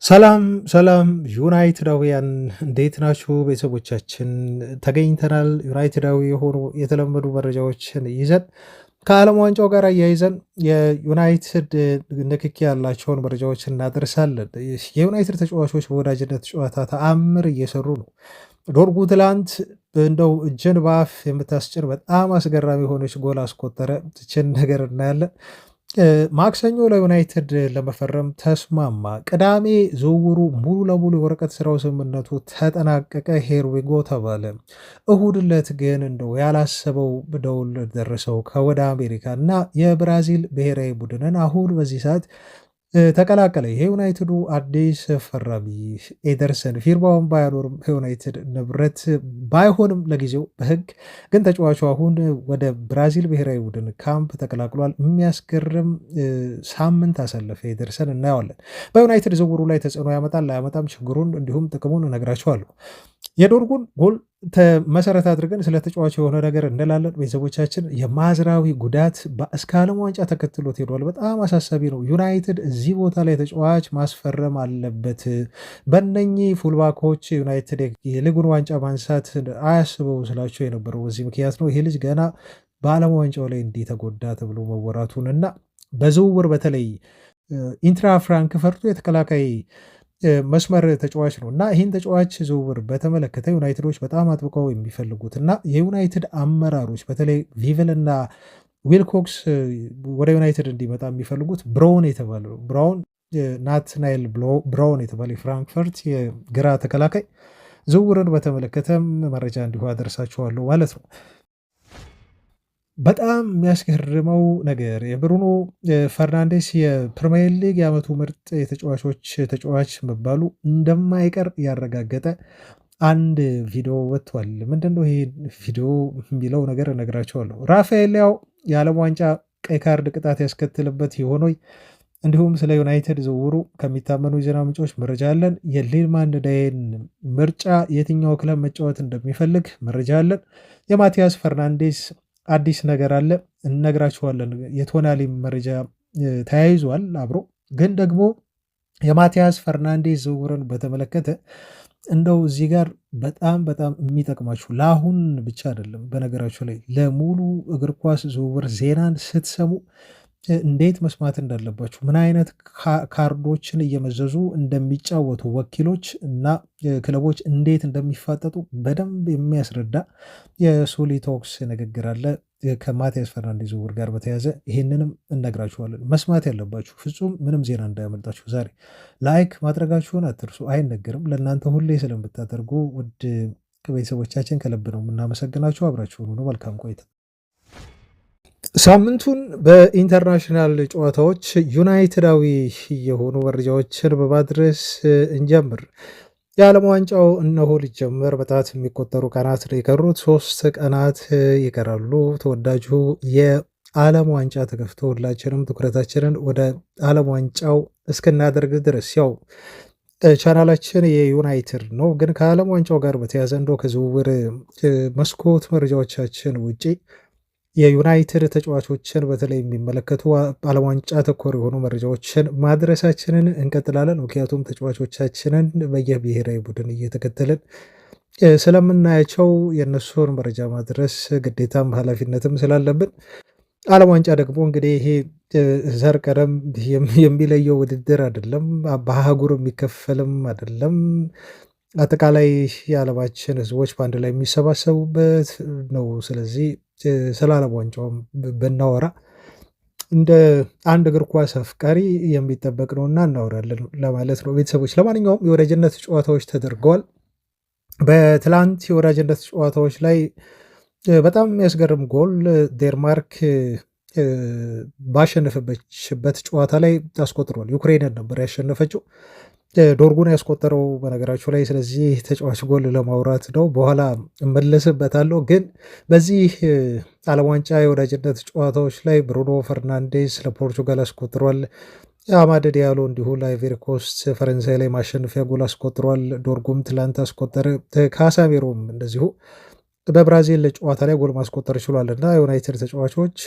ሰላም ሰላም ዩናይትዳውያን እንዴት ናችሁ? ቤተሰቦቻችን ተገኝተናል። ዩናይትዳዊ የሆኑ የተለመዱ መረጃዎችን ይዘን ከዓለም ዋንጫው ጋር አያይዘን የዩናይትድ ንክኪ ያላቸውን መረጃዎች እናደርሳለን። የዩናይትድ ተጫዋቾች በወዳጅነት ጨዋታ ተአምር እየሰሩ ነው። ዶርጉ ትላንት እንደው እጅን በአፍ የምታስጭር በጣም አስገራሚ የሆነች ጎል አስቆጠረ። ትችን ነገር እናያለን። ማክሰኞ ለዩናይትድ ለመፈረም ተስማማ። ቅዳሜ ዝውውሩ ሙሉ ለሙሉ የወረቀት ስራው ስምምነቱ ተጠናቀቀ። ሄርዊጎ ተባለ። እሁድ ዕለት ግን እንደው ያላሰበው ደውል ደረሰው ከወደ አሜሪካ እና የብራዚል ብሔራዊ ቡድንን አሁን በዚህ ሰዓት ተቀላቀለ። የዩናይትዱ አዲስ ፈራሚ ኤደርሰን ፊርማውን ባያኖርም የዩናይትድ ንብረት ባይሆንም ለጊዜው በሕግ ግን ተጫዋቹ አሁን ወደ ብራዚል ብሔራዊ ቡድን ካምፕ ተቀላቅሏል። የሚያስገርም ሳምንት አሳለፈ ኤደርሰን፣ እናየዋለን። በዩናይትድ ዝውውሩ ላይ ተጽዕኖ ያመጣል ላያመጣም ችግሩን እንዲሁም ጥቅሙን እነግራችኋለሁ። የዶርጉን ጎል መሰረት አድርገን ስለ ተጫዋቹ የሆነ ነገር እንላለን። ቤተሰቦቻችን የማዝራዊ ጉዳት እስከ ዓለም ዋንጫ ተከትሎት ሄዷል። በጣም አሳሳቢ ነው። ዩናይትድ እዚህ ቦታ ላይ ተጫዋች ማስፈረም አለበት። በእነኚህ ፉልባኮች ዩናይትድ የሊጉን ዋንጫ ማንሳት አያስበው ስላቸው የነበረው በዚህ ምክንያት ነው። ይሄ ልጅ ገና በዓለም ዋንጫው ላይ እንዲህ ተጎዳ ተብሎ መወራቱን እና በዝውውር በተለይ ኢንትራ ፍራንክፈርቱ የተከላካይ መስመር ተጫዋች ነው እና ይህን ተጫዋች ዝውውር በተመለከተ ዩናይትዶች በጣም አጥብቀው የሚፈልጉት እና የዩናይትድ አመራሮች በተለይ ቪቨል እና ዊልኮክስ ወደ ዩናይትድ እንዲመጣ የሚፈልጉት ብራውን የተባለ ብራውን ናትናኤል ብራውን የተባለ የፍራንክፈርት የግራ ተከላካይ ዝውውርን በተመለከተም መረጃ እንዲሁ አደርሳችኋለሁ ማለት ነው። በጣም የሚያስገርመው ነገር የብሩኖ ፈርናንዴስ የፕሪሚየር ሊግ የዓመቱ ምርጥ ተጫዋች መባሉ እንደማይቀር ያረጋገጠ አንድ ቪዲዮ ወጥቷል። ምንድነው ይሄ ቪዲዮ የሚለው ነገር እነግራቸዋለሁ። ራፋኤል ሊያው የዓለም ዋንጫ ቀይ ካርድ ቅጣት ያስከትልበት የሆነው እንዲሁም ስለ ዩናይትድ ዝውውሩ ከሚታመኑ የዜና ምንጮች መረጃ አለን። የሊልማን ዳይን ምርጫ የትኛው ክለብ መጫወት እንደሚፈልግ መረጃ አለን። የማቲያስ ፈርናንዴስ አዲስ ነገር አለ እነግራችኋለን። የቶናሊ መረጃ ተያይዟል አብሮ። ግን ደግሞ የማቲያስ ፈርናንዴዝ ዝውውርን በተመለከተ እንደው እዚህ ጋር በጣም በጣም የሚጠቅማችሁ ለአሁን ብቻ አይደለም፣ በነገራችሁ ላይ ለሙሉ እግር ኳስ ዝውውር ዜናን ስትሰሙ እንዴት መስማት እንዳለባችሁ ምን አይነት ካርዶችን እየመዘዙ እንደሚጫወቱ ወኪሎች እና ክለቦች እንዴት እንደሚፋጠጡ በደንብ የሚያስረዳ የሶሊቶክስ ንግግር አለ ከማቲያስ ፈርናንዴዝ ዝውውር ጋር በተያዘ ይህንንም እነግራችኋለን። መስማት ያለባችሁ ፍጹም ምንም ዜና እንዳያመልጣችሁ። ዛሬ ላይክ ማድረጋችሁን አትርሱ። አይነገርም ለእናንተ ሁሌ ስለምታደርጉ ውድ ቤተሰቦቻችን ከልብ ነው የምናመሰግናችሁ። አብራችሁን ሆኖ መልካም ቆይታ። ሳምንቱን በኢንተርናሽናል ጨዋታዎች ዩናይትዳዊ የሆኑ መረጃዎችን በማድረስ እንጀምር። የዓለም ዋንጫው እነሆ ሊጀመር በጣት የሚቆጠሩ ቀናት ነው የቀሩት። 3 ቀናት ይቀራሉ። ተወዳጁ የዓለም ዋንጫ ተከፍቶ ሁላችንም ትኩረታችንን ወደ ዓለም ዋንጫው እስክናደርግ ድረስ ያው ቻናላችን የዩናይትድ ነው። ግን ከዓለም ዋንጫው ጋር በተያዘ እንደው ከዝውውር መስኮት መረጃዎቻችን ውጪ የዩናይትድ ተጫዋቾችን በተለይ የሚመለከቱ ዓለም ዋንጫ ተኮር የሆኑ መረጃዎችን ማድረሳችንን እንቀጥላለን። ምክንያቱም ተጫዋቾቻችንን በየብሔራዊ ቡድን እየተከተልን ስለምናያቸው የእነሱን መረጃ ማድረስ ግዴታም ኃላፊነትም ስላለብን ዓለም ዋንጫ ደግሞ እንግዲህ ይሄ ዘር ቀለም የሚለየው ውድድር አይደለም፣ በአህጉር የሚከፈልም አይደለም። አጠቃላይ የዓለማችን ሕዝቦች በአንድ ላይ የሚሰባሰቡበት ነው። ስለዚህ ስለ ዓለም ዋንጫውም ብናወራ እንደ አንድ እግር ኳስ አፍቃሪ የሚጠበቅ ነውና እናወራለን ለማለት ነው ቤተሰቦች። ለማንኛውም የወዳጅነት ጨዋታዎች ተደርገዋል። በትላንት የወዳጅነት ጨዋታዎች ላይ በጣም የሚያስገርም ጎል ዴንማርክ ባሸነፈችበት ጨዋታ ላይ አስቆጥሯል። ዩክሬንን ነበር ያሸነፈችው። ዶርጉን ያስቆጠረው በነገራችሁ ላይ። ስለዚህ ተጫዋች ጎል ለማውራት ነው፣ በኋላ እመለስበታለሁ። ግን በዚህ ዓለም ዋንጫ የወዳጅነት ጨዋታዎች ላይ ብሩኖ ፈርናንዴስ ለፖርቹጋል አስቆጥሯል። አማድ ዲያሎ እንዲሁ ለአይቮሪ ኮስት ፈረንሳይ ላይ ማሸነፊያ ጎል አስቆጥሯል። ዶርጉም ትላንት አስቆጠረ። ካሳሜሮም እንደዚሁ በብራዚል ጨዋታ ላይ ጎል ማስቆጠር ችሏል እና የዩናይትድ ተጫዋቾች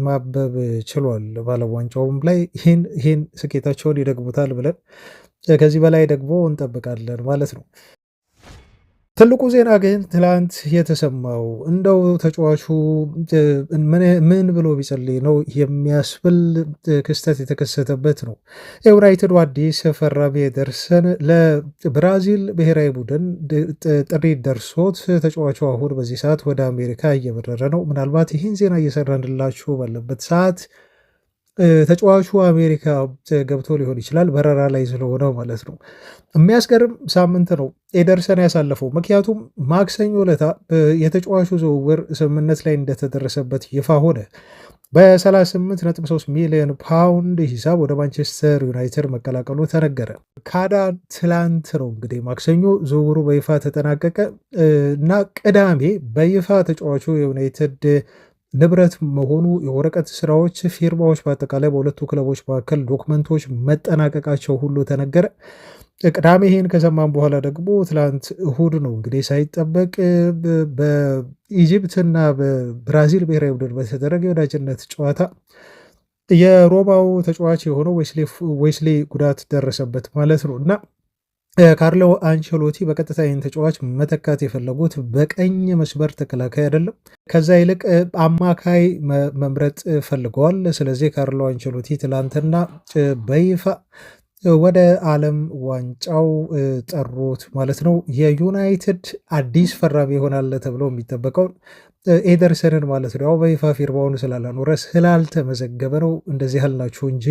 ማበብ ችሏል። በዓለም ዋንጫውም ላይ ይህን ስኬታቸውን ይደግሙታል ብለን ከዚህ በላይ ደግሞ እንጠብቃለን ማለት ነው። ትልቁ ዜና ግን ትላንት የተሰማው እንደው ተጫዋቹ ምን ብሎ ቢጸልይ ነው የሚያስብል ክስተት የተከሰተበት ነው። የዩናይትዱ አዲስ ፈራሚ ኤደርሰን ለብራዚል ብሔራዊ ቡድን ጥሪ ደርሶት ተጫዋቹ አሁን በዚህ ሰዓት ወደ አሜሪካ እየበረረ ነው። ምናልባት ይህን ዜና እየሰራንላችሁ ባለበት ሰዓት ተጫዋቹ አሜሪካ ገብቶ ሊሆን ይችላል፣ በረራ ላይ ስለሆነው ማለት ነው። የሚያስገርም ሳምንት ነው ኤደርሰን ያሳለፈው። ምክንያቱም ማክሰኞ ዕለት የተጫዋቹ ዝውውር ስምምነት ላይ እንደተደረሰበት ይፋ ሆነ። በ38.3 ሚሊዮን ፓውንድ ሂሳብ ወደ ማንቸስተር ዩናይትድ መቀላቀሉ ተነገረ። ካዳ ትላንት ነው እንግዲህ ማክሰኞ ዝውውሩ በይፋ ተጠናቀቀ እና ቅዳሜ በይፋ ተጫዋቹ የዩናይትድ ንብረት መሆኑ የወረቀት ስራዎች፣ ፊርማዎች፣ በአጠቃላይ በሁለቱ ክለቦች መካከል ዶክመንቶች መጠናቀቃቸው ሁሉ ተነገረ። ቅዳሜ ይሄን ከሰማን በኋላ ደግሞ ትላንት እሁድ ነው እንግዲህ ሳይጠበቅ በኢጅፕትና በብራዚል ብሔራዊ ቡድን በተደረገ የወዳጅነት ጨዋታ የሮማው ተጫዋች የሆነው ዌስሊ ጉዳት ደረሰበት ማለት ነው እና ካርሎ አንቸሎቲ በቀጥታ ይህን ተጫዋች መተካት የፈለጉት በቀኝ መስመር ተከላካይ አይደለም፣ ከዛ ይልቅ አማካይ መምረጥ ፈልገዋል። ስለዚህ ካርሎ አንቸሎቲ ትላንትና በይፋ ወደ ዓለም ዋንጫው ጠሩት ማለት ነው። የዩናይትድ አዲስ ፈራሚ ይሆናል ተብሎ የሚጠበቀውን ኤደርሰንን ማለት ነው። ያው በይፋ ፊርማውን ስላላኖረ ስላልተመዘገበ ነው እንደዚህ ያልናችሁ እንጂ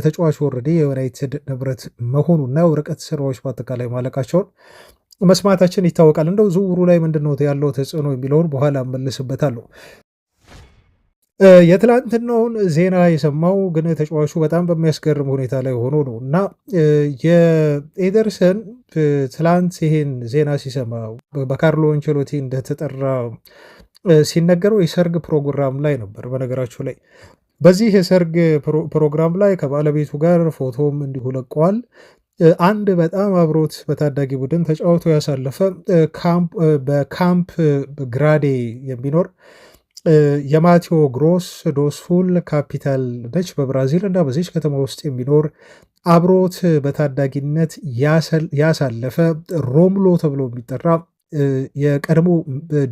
ተጫዋቹ ወረዲ የዩናይትድ ንብረት መሆኑና የወረቀት ስራዎች በአጠቃላይ ማለቃቸውን መስማታችን ይታወቃል። እንደው ዝውውሩ ላይ ምንድነው ያለው ተጽዕኖ የሚለውን በኋላ እመልስበታለሁ። የትላንትናውን ዜና የሰማው ግን ተጫዋቹ በጣም በሚያስገርም ሁኔታ ላይ ሆኖ ነው እና የኤደርሰን ትላንት ይሄን ዜና ሲሰማ በካርሎ አንቸሎቲ እንደተጠራ ሲነገረው የሰርግ ፕሮግራም ላይ ነበር። በነገራችሁ ላይ በዚህ የሰርግ ፕሮግራም ላይ ከባለቤቱ ጋር ፎቶም እንዲሁ ለቀዋል። አንድ በጣም አብሮት በታዳጊ ቡድን ተጫውቶ ያሳለፈ በካምፕ ግራዴ የሚኖር የማቴዎ ግሮስ ዶስፉል ካፒታል ነች በብራዚል እና በዚች ከተማ ውስጥ የሚኖር አብሮት በታዳጊነት ያሳለፈ ሮምሎ ተብሎ የሚጠራ የቀድሞ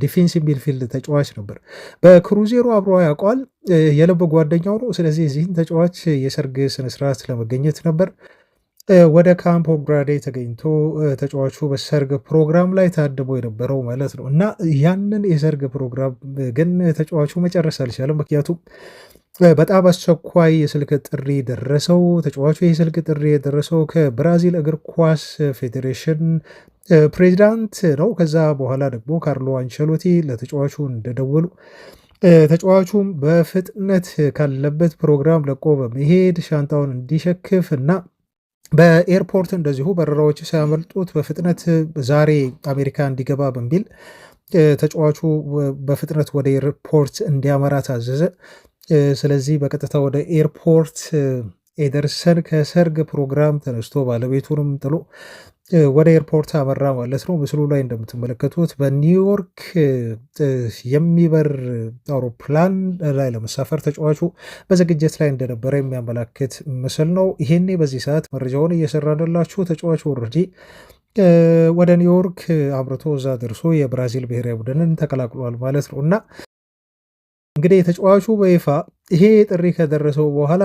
ዲፌንሲቭ ሚድፊልድ ተጫዋች ነበር። በክሩዜሮ አብሮ ያውቀዋል፣ የልብ ጓደኛው ነው። ስለዚህ እዚህን ተጫዋች የሰርግ ስነስርዓት ለመገኘት ነበር ወደ ካምፕ ግራዴ ተገኝቶ ተጫዋቹ በሰርግ ፕሮግራም ላይ ታድሞ የነበረው ማለት ነው። እና ያንን የሰርግ ፕሮግራም ግን ተጫዋቹ መጨረስ አልቻለም። ምክንያቱም በጣም አስቸኳይ የስልክ ጥሪ ደረሰው። ተጫዋቹ የስልክ ጥሪ የደረሰው ከብራዚል እግር ኳስ ፌዴሬሽን ፕሬዚዳንት ነው። ከዛ በኋላ ደግሞ ካርሎ አንቸሎቲ ለተጫዋቹ እንደደወሉ ተጫዋቹም በፍጥነት ካለበት ፕሮግራም ለቆ በመሄድ ሻንጣውን እንዲሸክፍ እና በኤርፖርት እንደዚሁ በረራዎች ሳያመልጡት በፍጥነት ዛሬ አሜሪካ እንዲገባ በሚል ተጫዋቹ በፍጥነት ወደ ኤርፖርት እንዲያመራ ታዘዘ። ስለዚህ በቀጥታ ወደ ኤርፖርት ኤደርሰን ከሰርግ ፕሮግራም ተነስቶ ባለቤቱንም ጥሎ ወደ ኤርፖርት አመራ ማለት ነው። ምስሉ ላይ እንደምትመለከቱት በኒውዮርክ የሚበር አውሮፕላን ላይ ለመሳፈር ተጫዋቹ በዝግጅት ላይ እንደነበረ የሚያመላክት ምስል ነው። ይሄኔ በዚህ ሰዓት መረጃውን እየሰራንላችሁ ተጫዋቹ ኦልሬዲ ወደ ኒውዮርክ አምርቶ እዛ ደርሶ የብራዚል ብሔራዊ ቡድንን ተቀላቅሏል ማለት ነው እና እንግዲህ ተጫዋቹ በይፋ ይሄ ጥሪ ከደረሰው በኋላ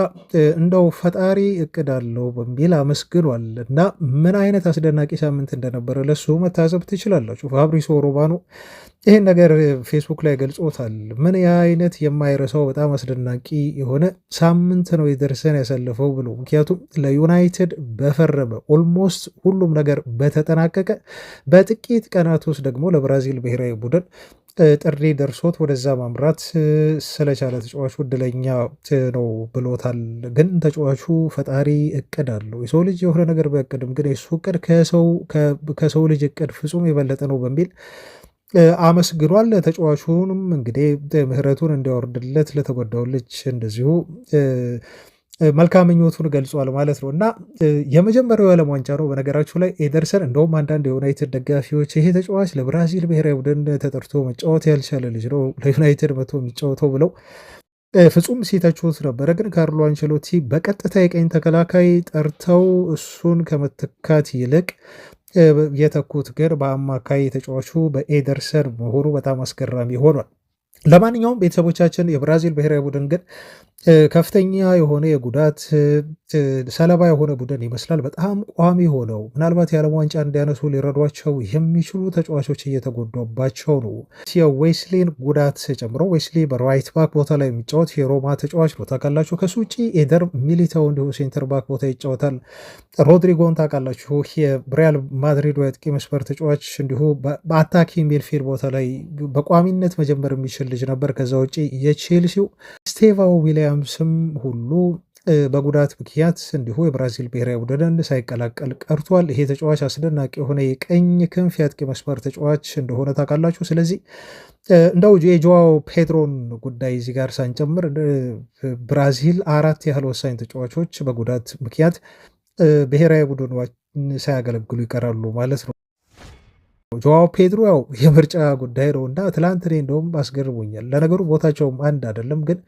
እንደው ፈጣሪ እቅድ አለው በሚል አመስግኗል እና ምን አይነት አስደናቂ ሳምንት እንደነበረ ለሱ መታዘብ ትችላላችሁ። ፋብሪሶ ሮማኖ ይህን ነገር ፌስቡክ ላይ ገልጾታል። ምን አይነት የማይረሳው በጣም አስደናቂ የሆነ ሳምንት ነው ኤደርሰን ያሳለፈው ብሎ። ምክንያቱም ለዩናይትድ በፈረመ ኦልሞስት ሁሉም ነገር በተጠናቀቀ በጥቂት ቀናት ውስጥ ደግሞ ለብራዚል ብሔራዊ ቡድን ጥሪ ደርሶት ወደዛ ማምራት ስለቻለ ተጫዋቹ እድለኛ ነው ብሎታል። ግን ተጫዋቹ ፈጣሪ እቅድ አለው። የሰው ልጅ የሆነ ነገር ቢያቅድም ግን የሱ እቅድ ከሰው ልጅ እቅድ ፍጹም የበለጠ ነው በሚል አመስግኗል። ተጫዋቹንም እንግዲህ ምሕረቱን እንዲያወርድለት ለተጎዳው ልጅ እንደዚሁ መልካም ምኞቱን ገልጿል ማለት ነው እና የመጀመሪያው የዓለም ዋንጫ ነው በነገራችሁ ላይ ኤደርሰን። እንደውም አንዳንድ የዩናይትድ ደጋፊዎች ይሄ ተጫዋች ለብራዚል ብሔራዊ ቡድን ተጠርቶ መጫወት ያልቻለ ልጅ ነው ለዩናይትድ መቶ የሚጫወተው ብለው ፍጹም ሲተቹት ነበረ። ግን ካርሎ አንቸሎቲ በቀጥታ የቀኝ ተከላካይ ጠርተው እሱን ከመተካት ይልቅ የተኩት ግን በአማካይ ተጫዋቹ በኤደርሰን መሆኑ በጣም አስገራሚ ሆኗል። ለማንኛውም ቤተሰቦቻችን የብራዚል ብሔራዊ ቡድን ግን ከፍተኛ የሆነ የጉዳት ሰለባ የሆነ ቡድን ይመስላል። በጣም ቋሚ ሆነው ምናልባት የዓለም ዋንጫ እንዲያነሱ ሊረዷቸው የሚችሉ ተጫዋቾች እየተጎዱባቸው ነው። የዌስሊን ጉዳት ጨምሮ ዌስሊ በራይት ባክ ቦታ ላይ የሚጫወት የሮማ ተጫዋች ነው ታውቃላችሁ። ከሱ ውጭ ኤደር ሚሊታው እንዲሁ ሴንተር ባክ ቦታ ይጫወታል። ሮድሪጎን ታውቃላችሁ፣ የሪያል ማድሪድ የአጥቂ መስመር ተጫዋች እንዲሁ በአታኪ ሚድፊልድ ቦታ ላይ በቋሚነት መጀመር የሚችል ልጅ ነበር። ከዛ ውጭ የቼልሲው ስቴቫው ዊሊያምስም ሁሉ በጉዳት ምክንያት እንዲሁ የብራዚል ብሔራዊ ቡድንን ሳይቀላቀል ቀርቷል። ይሄ ተጫዋች አስደናቂ የሆነ የቀኝ ክንፍ የአጥቂ መስመር ተጫዋች እንደሆነ ታውቃላችሁ። ስለዚህ እንደው የጆዋው ፔድሮን ጉዳይ እዚህ ጋር ሳንጨምር ብራዚል 4 ያህል ወሳኝ ተጫዋቾች በጉዳት ምክንያት ብሔራዊ ቡድን ሳያገለግሉ ይቀራሉ ማለት ነው። ጆዋው ፔድሮ ያው የምርጫ ጉዳይ ነው እና ትላንት እኔ እንደውም አስገርሞኛል። ለነገሩ ቦታቸውም አንድ አይደለም፣ ግን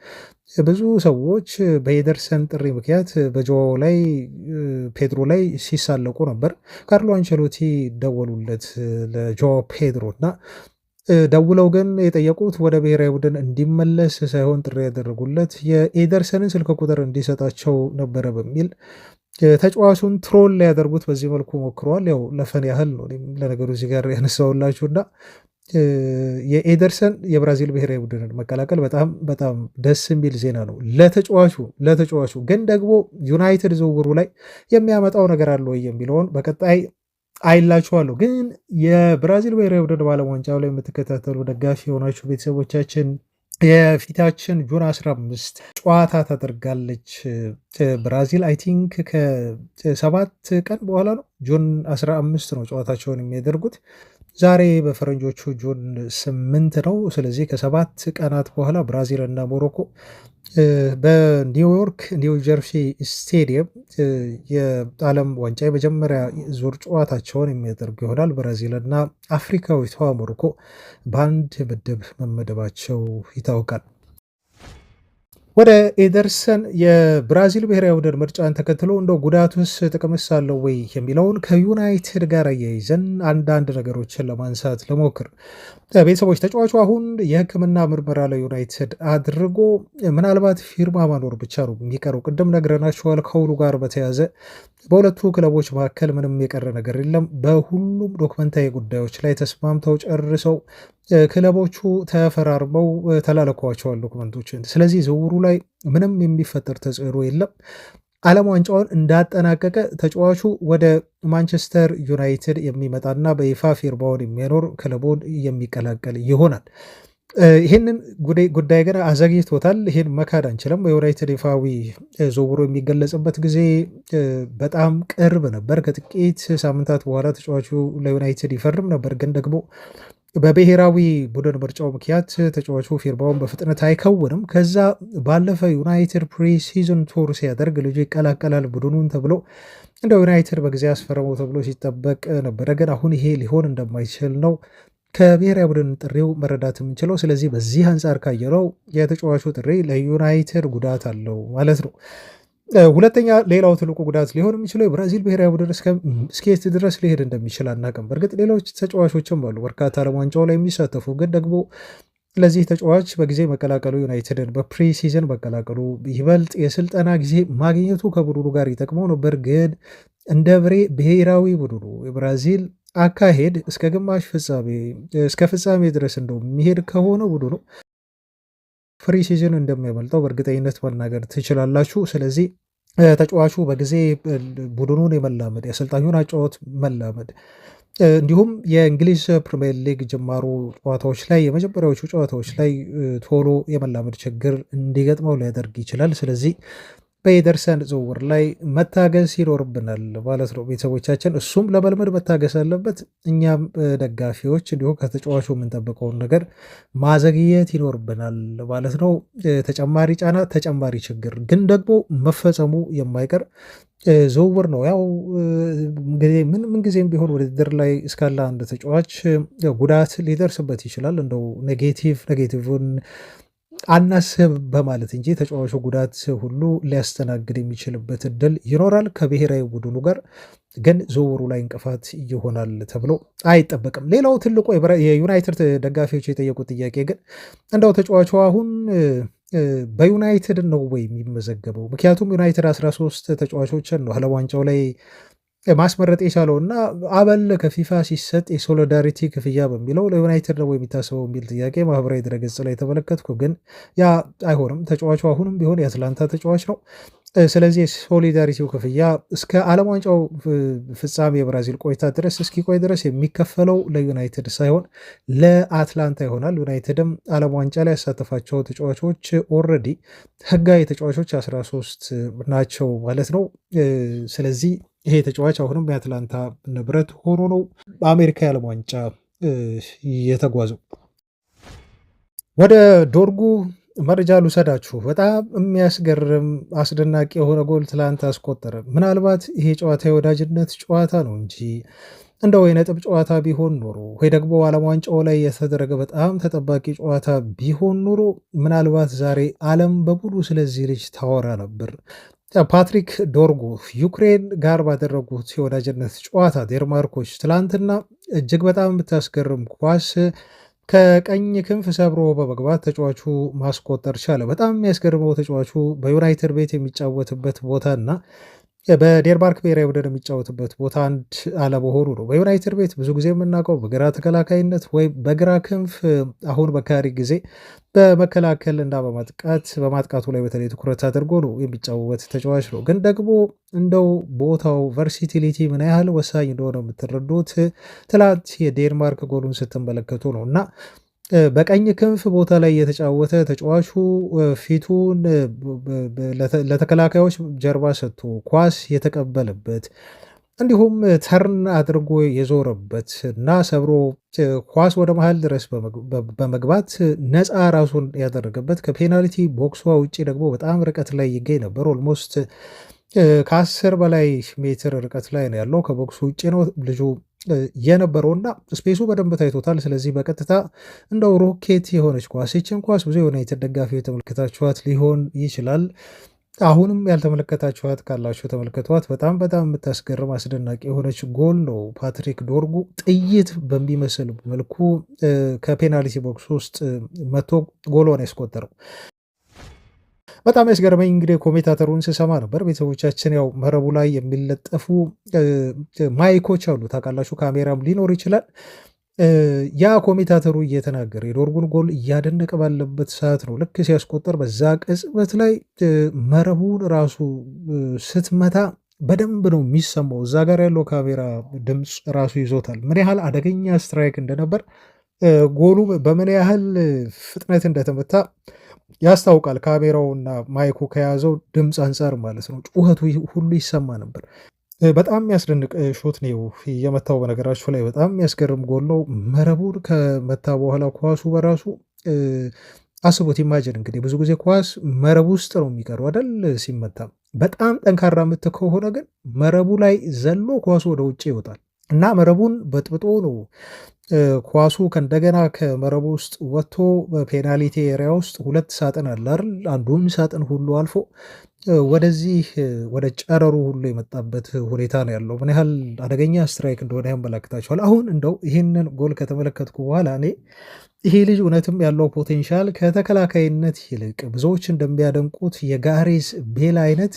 ብዙ ሰዎች በኤደርሰን ጥሪ ምክንያት በጆዋው ላይ ፔድሮ ላይ ሲሳለቁ ነበር። ካርሎ አንቸሎቲ ደወሉለት ለጆዋው ፔድሮ እና ደውለው ግን የጠየቁት ወደ ብሔራዊ ቡድን እንዲመለስ ሳይሆን ጥሪ ያደረጉለት የኤደርሰንን ስልክ ቁጥር እንዲሰጣቸው ነበረ በሚል ተጫዋቹን ትሮል ሊያደርጉት በዚህ መልኩ ሞክረዋል። ያው ለፈን ያህል ነው ለነገሩ እዚህ ጋር ያነሳውላችሁና የኤደርሰን የብራዚል ብሔራዊ ቡድንን መቀላቀል በጣም በጣም ደስ የሚል ዜና ነው ለተጫዋቹ። ግን ደግሞ ዩናይትድ ዝውውሩ ላይ የሚያመጣው ነገር አለ ወይ የሚለውን በቀጣይ አይላችኋለሁ። ግን የብራዚል ብሔራዊ ቡድን በዓለም ዋንጫው ላይ የምትከታተሉ ደጋፊ የሆናችሁ ቤተሰቦቻችን የፊታችን ጁን 15 ጨዋታ ታደርጋለች ብራዚል። አይ ቲንክ ከ7 ቀን በኋላ ነው፣ ጁን 15 ነው ጨዋታቸውን የሚያደርጉት። ዛሬ በፈረንጆቹ ጁን 8 ነው። ስለዚህ ከ7 ቀናት በኋላ ብራዚል እና ሞሮኮ በኒውዮርክ ኒው ጀርሲ ስቴዲየም የዓለም ዋንጫ የመጀመሪያ ዙር ጨዋታቸውን የሚያደርጉ ይሆናል። ብራዚል እና አፍሪካዊቷ ሞሮኮ በአንድ ምድብ መመደባቸው ይታወቃል። ወደ ኤደርሰን የብራዚል ብሔራዊ ቡድን ምርጫን ተከትሎ እንደው ጉዳቱስ ጥቅምስ አለው ወይ የሚለውን ከዩናይትድ ጋር አያይዘን አንዳንድ ነገሮችን ለማንሳት ልሞክር። ቤተሰቦች ተጫዋቹ አሁን የሕክምና ምርመራ ለዩናይትድ አድርጎ ምናልባት ፊርማ ማኖር ብቻ ነው የሚቀረው። ቅድም ነግረናችኋል። ከውሉ ጋር በተያዘ በሁለቱ ክለቦች መካከል ምንም የቀረ ነገር የለም። በሁሉም ዶክመንታዊ ጉዳዮች ላይ ተስማምተው ጨርሰው ክለቦቹ ተፈራርመው ተላለኳቸዋል ዶክመንቶችን። ስለዚህ ዝውውሩ ላይ ምንም የሚፈጠር ተጽዕኖ የለም። ዓለም ዋንጫውን እንዳጠናቀቀ ተጫዋቹ ወደ ማንቸስተር ዩናይትድ የሚመጣና በይፋ ፊርማውን የሚያኖር ክለቡን የሚቀላቀል ይሆናል። ይህንን ጉዳይ ግን አዘግይቶታል። ይህን መካድ አንችልም። በዩናይትድ ይፋዊ ዝውውሩ የሚገለጽበት ጊዜ በጣም ቅርብ ነበር። ከጥቂት ሳምንታት በኋላ ተጫዋቹ ለዩናይትድ ይፈርም ነበር። ግን ደግሞ በብሔራዊ ቡድን ምርጫው ምክንያት ተጫዋቹ ፊርማውን በፍጥነት አይከውንም። ከዛ ባለፈ ዩናይትድ ፕሪሲዝን ቱር ሲያደርግ ልጁ ይቀላቀላል ቡድኑን ተብሎ እንደ ዩናይትድ በጊዜ አስፈረመው ተብሎ ሲጠበቅ ነበረ። ግን አሁን ይሄ ሊሆን እንደማይችል ነው ከብሔራዊ ቡድን ጥሪው መረዳት የምንችለው። ስለዚህ በዚህ አንጻር ካየነው የተጫዋቹ ጥሪ ለዩናይትድ ጉዳት አለው ማለት ነው። ሁለተኛ ሌላው ትልቁ ጉዳት ሊሆን የሚችለው የብራዚል ብሔራዊ ቡድን እስከየት ድረስ ሊሄድ እንደሚችል አናውቅም። በእርግጥ ሌሎች ተጫዋቾችም አሉ በርካታ ዓለም ዋንጫው ላይ የሚሳተፉ። ግን ደግሞ ለዚህ ተጫዋች በጊዜ መቀላቀሉ ዩናይትድን በፕሪሲዝን መቀላቀሉ ይበልጥ የስልጠና ጊዜ ማግኘቱ ከቡድኑ ጋር ይጠቅመው ነበር። ግን እንደ ብሔራዊ ቡድኑ የብራዚል አካሄድ እስከ ግማሽ ፍጻሜ እስከ ፍጻሜ ድረስ እንደው የሚሄድ ከሆነ ቡድኑ ፕሪሲዝን እንደሚያመልጠው በእርግጠኝነት መናገር ትችላላችሁ። ስለዚህ ተጫዋቹ በጊዜ ቡድኑን የመላመድ የአሰልጣኙን አጫወት መላመድ እንዲሁም የእንግሊዝ ፕሪሚየር ሊግ ጅማሩ ጨዋታዎች ላይ የመጀመሪያዎቹ ጨዋታዎች ላይ ቶሎ የመላመድ ችግር እንዲገጥመው ሊያደርግ ይችላል። ስለዚህ በኤደርሰን ዝውውር ላይ መታገስ ይኖርብናል ማለት ነው ቤተሰቦቻችን። እሱም ለመልመድ መታገስ አለበት። እኛም ደጋፊዎች እንዲሁ ከተጫዋቹ የምንጠብቀውን ነገር ማዘግየት ይኖርብናል ማለት ነው። ተጨማሪ ጫና፣ ተጨማሪ ችግር ግን ደግሞ መፈጸሙ የማይቀር ዝውውር ነው። ያው እንግዲህ ምንጊዜም ቢሆን ውድድር ላይ እስካለ አንድ ተጫዋች ጉዳት ሊደርስበት ይችላል። እንደው ኔጌቲቭን አናስብ በማለት እንጂ ተጫዋቹ ጉዳት ሁሉ ሊያስተናግድ የሚችልበት እድል ይኖራል። ከብሔራዊ ቡድኑ ጋር ግን ዝውውሩ ላይ እንቅፋት ይሆናል ተብሎ አይጠበቅም። ሌላው ትልቁ የዩናይትድ ደጋፊዎች የጠየቁት ጥያቄ ግን እንደው ተጫዋቹ አሁን በዩናይትድ ነው ወይ የሚመዘገበው? ምክንያቱም ዩናይትድ 13 ተጫዋቾችን ነው ዓለም ዋንጫው ላይ ማስመረጥ የቻለው እና አበል ከፊፋ ሲሰጥ የሶሊዳሪቲ ክፍያ በሚለው ለዩናይትድ ነው የሚታሰበው የሚል ጥያቄ ማህበራዊ ድረገጽ ላይ ተመለከትኩ። ግን ያ አይሆንም። ተጫዋቹ አሁንም ቢሆን የአትላንታ ተጫዋች ነው። ስለዚህ የሶሊዳሪቲው ክፍያ እስከ ዓለም ዋንጫው ፍጻሜ የብራዚል ቆይታ ድረስ እስኪቆይ ድረስ የሚከፈለው ለዩናይትድ ሳይሆን ለአትላንታ ይሆናል። ዩናይትድም ዓለም ዋንጫ ላይ ያሳተፋቸው ተጫዋቾች ኦልሬዲ ህጋዊ ተጫዋቾች 13 ናቸው ማለት ነው። ስለዚህ ይሄ ተጫዋች አሁንም የአትላንታ ንብረት ሆኖ ነው በአሜሪካ የዓለም ዋንጫ የተጓዘው። ወደ ዶርጉ መረጃ ልውሰዳችሁ። በጣም የሚያስገርም አስደናቂ የሆነ ጎል ትላንት አስቆጠረ። ምናልባት ይሄ ጨዋታ የወዳጅነት ጨዋታ ነው እንጂ እንደው የነጥብ ጨዋታ ቢሆን ኖሮ ወይ ደግሞ ዓለም ዋንጫው ላይ የተደረገ በጣም ተጠባቂ ጨዋታ ቢሆን ኖሮ ምናልባት ዛሬ ዓለም በሙሉ ስለዚህ ልጅ ታወራ ነበር። ፓትሪክ ዶርጉ ዩክሬን ጋር ባደረጉት የወዳጅነት ጨዋታ ዴንማርኮች ትላንትና እጅግ በጣም የምታስገርም ኳስ ከቀኝ ክንፍ ሰብሮ በመግባት ተጫዋቹ ማስቆጠር ቻለ። በጣም የሚያስገርመው ተጫዋቹ በዩናይትድ ቤት የሚጫወትበት ቦታ እና በዴንማርክ ብሔራዊ ቡድን የሚጫወትበት ቦታ አንድ አለመሆኑ ነው። በዩናይትድ ቤት ብዙ ጊዜ የምናውቀው በግራ ተከላካይነት ወይም በግራ ክንፍ፣ አሁን በካሪ ጊዜ በመከላከል እና በማጥቃቱ ላይ በተለይ ትኩረት አድርጎ ነው የሚጫወት ተጫዋች ነው። ግን ደግሞ እንደው ቦታው ቨርሲቲሊቲ ምን ያህል ወሳኝ እንደሆነ የምትረዱት ትላንት የዴንማርክ ጎሉን ስትመለከቱ ነው እና በቀኝ ክንፍ ቦታ ላይ የተጫወተ ተጫዋቹ ፊቱን ለተከላካዮች ጀርባ ሰጥቶ ኳስ የተቀበለበት እንዲሁም ተርን አድርጎ የዞረበት እና ሰብሮ ኳስ ወደ መሃል ድረስ በመግባት ነፃ ራሱን ያደረገበት ከፔናልቲ ቦክሷ ውጭ ደግሞ በጣም ርቀት ላይ ይገኝ ነበር። ኦልሞስት ከ10 በላይ ሜትር ርቀት ላይ ነው ያለው። ከቦክሱ ውጭ ነው ልጁ የነበረውና ስፔሱ በደንብ ታይቶታል። ስለዚህ በቀጥታ እንደው ሮኬት የሆነች ኳስ ይችን ኳስ ብዙ የዩናይትድ ደጋፊ የተመለከታችኋት ሊሆን ይችላል። አሁንም ያልተመለከታችኋት ካላችሁ ተመልከቷት። በጣም በጣም የምታስገርም አስደናቂ የሆነች ጎል ነው። ፓትሪክ ዶርጉ ጥይት በሚመስል መልኩ ከፔናልቲ ቦክስ ውስጥ መቶ ጎሏን ያስቆጠረው። በጣም ያስገርመኝ እንግዲህ ኮሜንታተሩን ስሰማ ነበር። ቤተሰቦቻችን ያው መረቡ ላይ የሚለጠፉ ማይኮች አሉ ታውቃላችሁ፣ ካሜራም ሊኖር ይችላል። ያ ኮሜንታተሩ እየተናገረ የዶርጉን ጎል እያደነቀ ባለበት ሰዓት ነው ልክ ሲያስቆጠር በዛ ቅጽበት ላይ መረቡን ራሱ ስትመታ በደንብ ነው የሚሰማው። እዛ ጋር ያለው ካሜራ ድምፅ ራሱ ይዞታል ምን ያህል አደገኛ ስትራይክ እንደነበር፣ ጎሉ በምን ያህል ፍጥነት እንደተመታ ያስታውቃል። ካሜራውና ማይኩ ከያዘው ድምፅ አንጻር ማለት ነው። ጩኸቱ ሁሉ ይሰማ ነበር። በጣም የሚያስደንቅ ሾት ነው የመታው። በነገራችሁ ላይ በጣም የሚያስገርም ጎል ነው። መረቡን ከመታ በኋላ ኳሱ በራሱ አስቦት ኢማጅን እንግዲህ ብዙ ጊዜ ኳስ መረቡ ውስጥ ነው የሚቀሩ አይደል ሲመታ። በጣም ጠንካራ ምት ከሆነ ግን መረቡ ላይ ዘሎ ኳሱ ወደ ውጭ ይወጣል እና መረቡን በጥብጦ ነው ኳሱ ከእንደገና ከመረቡ ውስጥ ወጥቶ በፔናልቲ ኤሪያ ውስጥ 2 ሳጥን አለ አይደል? አንዱን ሳጥን ሁሉ አልፎ ወደዚህ ወደ ጨረሩ ሁሉ የመጣበት ሁኔታ ነው ያለው። ምን ያህል አደገኛ ስትራይክ እንደሆነ ያመላክታቸዋል። አሁን እንደው ይህንን ጎል ከተመለከትኩ በኋላ እኔ ይሄ ልጅ እውነትም ያለው ፖቴንሻል ከተከላካይነት ይልቅ ብዙዎች እንደሚያደንቁት የጋሬዝ ቤል አይነት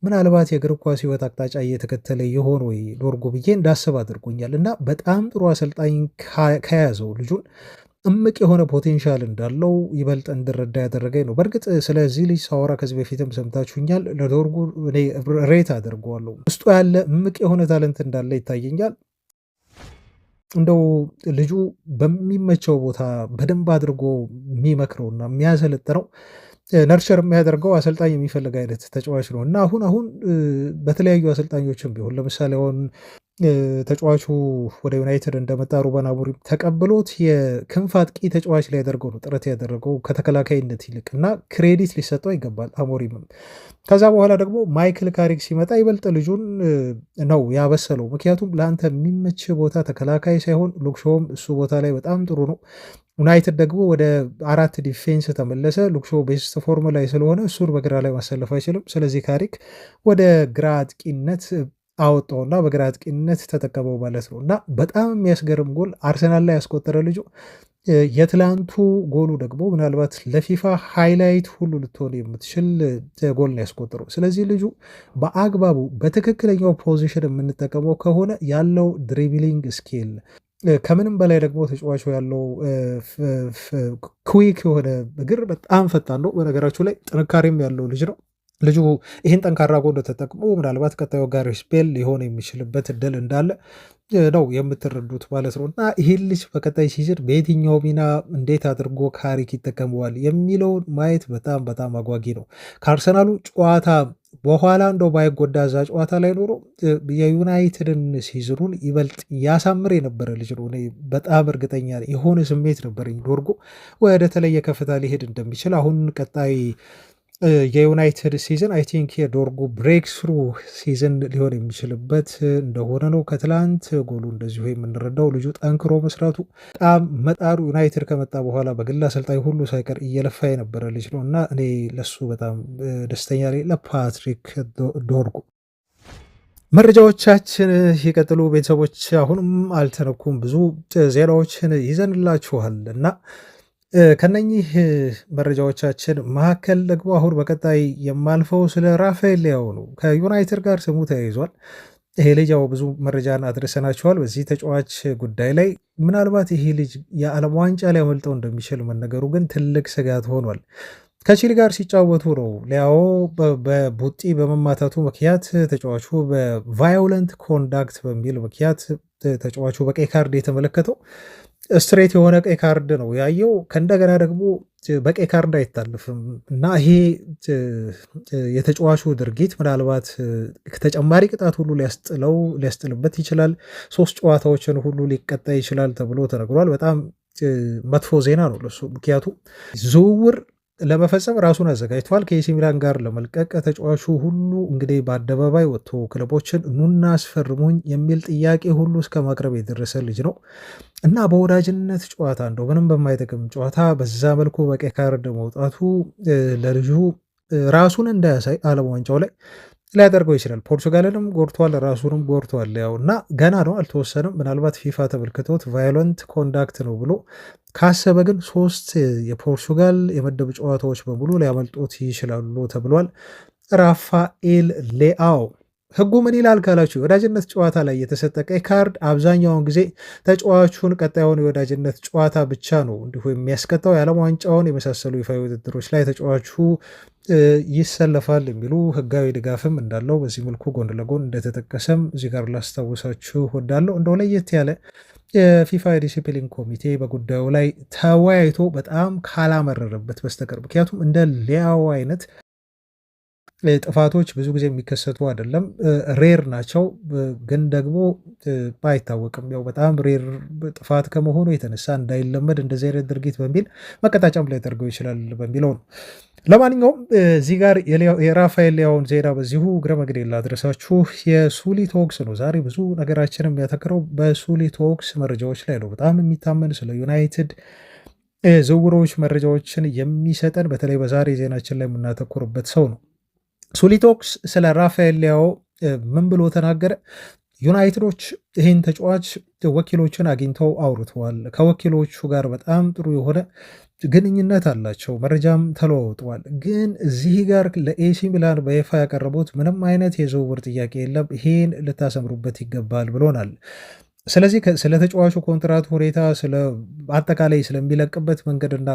ምናልባት የእግር ኳስ ሕይወት አቅጣጫ እየተከተለ የሆነ ወይ ዶርጉ ብዬ እንዳስብ አድርጎኛል እና በጣም ጥሩ አሰልጣኝ ከያዘው ልጁን እምቅ የሆነ ፖቴንሻል እንዳለው ይበልጥ እንድረዳ ያደረገኝ ነው። በእርግጥ ስለዚህ ልጅ ሳወራ ከዚህ በፊትም ሰምታችሁኛል። ለዶርጉ እኔ ሬት አደርገዋለሁ። ውስጡ ያለ እምቅ የሆነ ታለንት እንዳለ ይታየኛል። እንደው ልጁ በሚመቸው ቦታ በደንብ አድርጎ የሚመክረውና የሚያሰለጥነው ነርቸር የሚያደርገው አሰልጣኝ የሚፈልግ አይነት ተጫዋች ነው እና አሁን በተለያዩ አሰልጣኞችም ቢሆን ለምሳሌ አሁን ተጫዋቹ ወደ ዩናይትድ እንደመጣ ሩበን አሞሪም ተቀብሎት የክንፍ አጥቂ ተጫዋች ላይ ያደርገው ነው ጥረት ያደረገው ከተከላካይነት ይልቅ እና ክሬዲት ሊሰጠው ይገባል አሞሪምም። ከዛ በኋላ ደግሞ ማይክል ካሪክ ሲመጣ ይበልጥ ልጁን ነው ያበሰለው። ምክንያቱም ለአንተ የሚመች ቦታ ተከላካይ ሳይሆን ሉክሾውም እሱ ቦታ ላይ በጣም ጥሩ ነው። ዩናይትድ ደግሞ ወደ 4 ዲፌንስ ተመለሰ። ሉክሾ ቤስት ፎርም ላይ ስለሆነ እሱን በግራ ላይ ማሰለፍ አይችልም። ስለዚህ ካሪክ ወደ ግራ አጥቂነት አወጣውና በግራ አጥቂነት ተጠቀመው ማለት ነው። እና በጣም የሚያስገርም ጎል አርሰናል ላይ ያስቆጠረ ልጁ የትላንቱ ጎሉ ደግሞ ምናልባት ለፊፋ ሃይላይት ሁሉ ልትሆን የምትችል ጎል ነው ያስቆጠረው። ስለዚህ ልጁ በአግባቡ በትክክለኛው ፖዚሽን የምንጠቀመው ከሆነ ያለው ድሪብሊንግ ስኪል ከምንም በላይ ደግሞ ተጫዋቹ ያለው ክዊክ የሆነ እግር በጣም ፈጣን ነው። በነገራችሁ ላይ ጥንካሬም ያለው ልጅ ነው። ልጁ ይህን ጠንካራ ጎን ተጠቅሞ ምናልባት ቀጣዩ ጋሬት ቤል ሊሆን የሚችልበት እድል እንዳለ ነው የምትረዱት ማለት ነው። እና ይህን ልጅ በቀጣይ ሲዝን በየትኛው ሚና እንዴት አድርጎ ካሪክ ይጠቀመዋል የሚለውን ማየት በጣም በጣም አጓጊ ነው። ከአርሰናሉ ጨዋታ በኋላ እንደው ባይጎዳ እዛ ጨዋታ ላይ ኖሮ የዩናይትድን ሲዝኑን ይበልጥ ያሳምር የነበረ ልጅ ነው። በጣም እርግጠኛ የሆነ ስሜት ነበረኝ ዶርጎ ወደ ተለየ ከፍታ ሊሄድ እንደሚችል። አሁን ቀጣይ የዩናይትድ ሲዝን አይ ቲንክ የዶርጉ ብሬክ ስሩ ሲዝን ሊሆን የሚችልበት እንደሆነ ነው ከትላንት ጎሉ እንደዚሁ የምንረዳው። ልጁ ጠንክሮ መስራቱ በጣም መጣሩ ዩናይትድ ከመጣ በኋላ በግል አሰልጣኝ ሁሉ ሳይቀር እየለፋ የነበረ ልጅ ነው እና እኔ ለሱ በጣም ደስተኛ ላይ ለፓትሪክ ዶርጉ። መረጃዎቻችን ሲቀጥሉ ቤተሰቦች አሁንም አልተነኩም፣ ብዙ ዜናዎችን ይዘንላችኋል እና ከነኚህ መረጃዎቻችን መካከል ደግሞ አሁን በቀጣይ የማልፈው ስለ ራፋኤል ሊያው ነው። ከዩናይትድ ጋር ስሙ ተያይዟል። ይሄ ልጅ ያው ብዙ መረጃን አድርሰናቸዋል በዚህ ተጫዋች ጉዳይ ላይ። ምናልባት ይሄ ልጅ የዓለም ዋንጫ ሊያመልጠው እንደሚችል መነገሩ ግን ትልቅ ስጋት ሆኗል። ከቺሊ ጋር ሲጫወቱ ነው ሊያው በቡጢ በመማታቱ ምክንያት ተጫዋቹ በቫዮለንት ኮንዳክት በሚል ምክንያት ተጫዋቹ በቀይ ካርድ የተመለከተው ስትሬት የሆነ ቀይ ካርድ ነው ያየው። ከእንደገና ደግሞ በቀይ ካርድ አይታልፍም እና ይሄ የተጫዋቹ ድርጊት ምናልባት ተጨማሪ ቅጣት ሁሉ ሊያስጥልበት ይችላል። 3 ጨዋታዎችን ሁሉ ሊቀጣ ይችላል ተብሎ ተነግሯል። በጣም መጥፎ ዜና ነው ለሱ። ምክንያቱ ዝውውር ለመፈጸም ራሱን አዘጋጅቷል። ከኤሲ ሚላን ጋር ለመልቀቅ ተጫዋቹ ሁሉ እንግዲህ በአደባባይ ወጥቶ ክለቦችን ኑና አስፈርሙኝ የሚል ጥያቄ ሁሉ እስከ ማቅረብ የደረሰ ልጅ ነው እና በወዳጅነት ጨዋታ እንደው ምንም በማይጠቅም ጨዋታ በዛ መልኩ በቀይ ካርድ መውጣቱ ለልጁ ራሱን እንዳያሳይ ዓለም ዋንጫው ላይ ሊያደርገው ይችላል። ፖርቹጋልንም ጎርቷል፣ ራሱንም ጎርቷል። ያው እና ገና ነው አልተወሰንም። ምናልባት ፊፋ ተመልክቶት ቫዮለንት ኮንዳክት ነው ብሎ ካሰበ ግን 3 የፖርቹጋል የመደብ ጨዋታዎች በሙሉ ሊያመልጦት ይችላሉ ተብሏል። ራፋኤል ሌአው ህጉ ምን ይላል ካላችሁ የወዳጅነት ጨዋታ ላይ የተሰጠ ቀይ ካርድ አብዛኛውን ጊዜ ተጫዋቹን ቀጣዩን የወዳጅነት ጨዋታ ብቻ ነው እንዲሁ የሚያስቀጣው። የዓለም ዋንጫውን የመሳሰሉ ይፋዊ ውድድሮች ላይ ተጫዋቹ ይሰለፋል የሚሉ ህጋዊ ድጋፍም እንዳለው በዚህ መልኩ ጎን ለጎን እንደተጠቀሰም እዚህ ጋር ላስታውሳችሁ ወዳለው። እንደው ለየት ያለ የፊፋ የዲሲፕሊን ኮሚቴ በጉዳዩ ላይ ተወያይቶ በጣም ካላመረረበት በስተቀር ምክንያቱም እንደ ሊያው አይነት ጥፋቶች ብዙ ጊዜ የሚከሰቱ አይደለም፣ ሬር ናቸው። ግን ደግሞ ባይታወቅም ያው በጣም ሬር ጥፋት ከመሆኑ የተነሳ እንዳይለመድ እንደዚህ አይነት ድርጊት በሚል መቀጣጫም ላይ ያደርገው ይችላል በሚለው ነው። ለማንኛውም እዚህ ጋር የራፋኤል ሊያውን ዜና በዚሁ እግረ መግዴ ላድረሳችሁ። የሱሊ ቶክስ ነው ዛሬ ብዙ ነገራችን የሚያተክረው በሱሊ ቶክስ መረጃዎች ላይ ነው። በጣም የሚታመን ስለ ዩናይትድ ዝውውሮች መረጃዎችን የሚሰጠን በተለይ በዛሬ ዜናችን ላይ የምናተኩርበት ሰው ነው። ሱሊ ቶክስ ስለ ራፋኤል ሊያው ምን ብሎ ተናገረ? ዩናይትዶች ይህን ተጫዋች ወኪሎችን አግኝተው አውርተዋል። ከወኪሎቹ ጋር በጣም ጥሩ የሆነ ግንኙነት አላቸው፣ መረጃም ተለዋውጠዋል። ግን እዚህ ጋር ለኤሲ ሚላን በይፋ ያቀረቡት ምንም አይነት የዝውውር ጥያቄ የለም፣ ይሄን ልታሰምሩበት ይገባል ብሎናል። ስለዚህ ስለ ተጫዋቹ ኮንትራት ሁኔታ አጠቃላይ ስለሚለቅበት መንገድና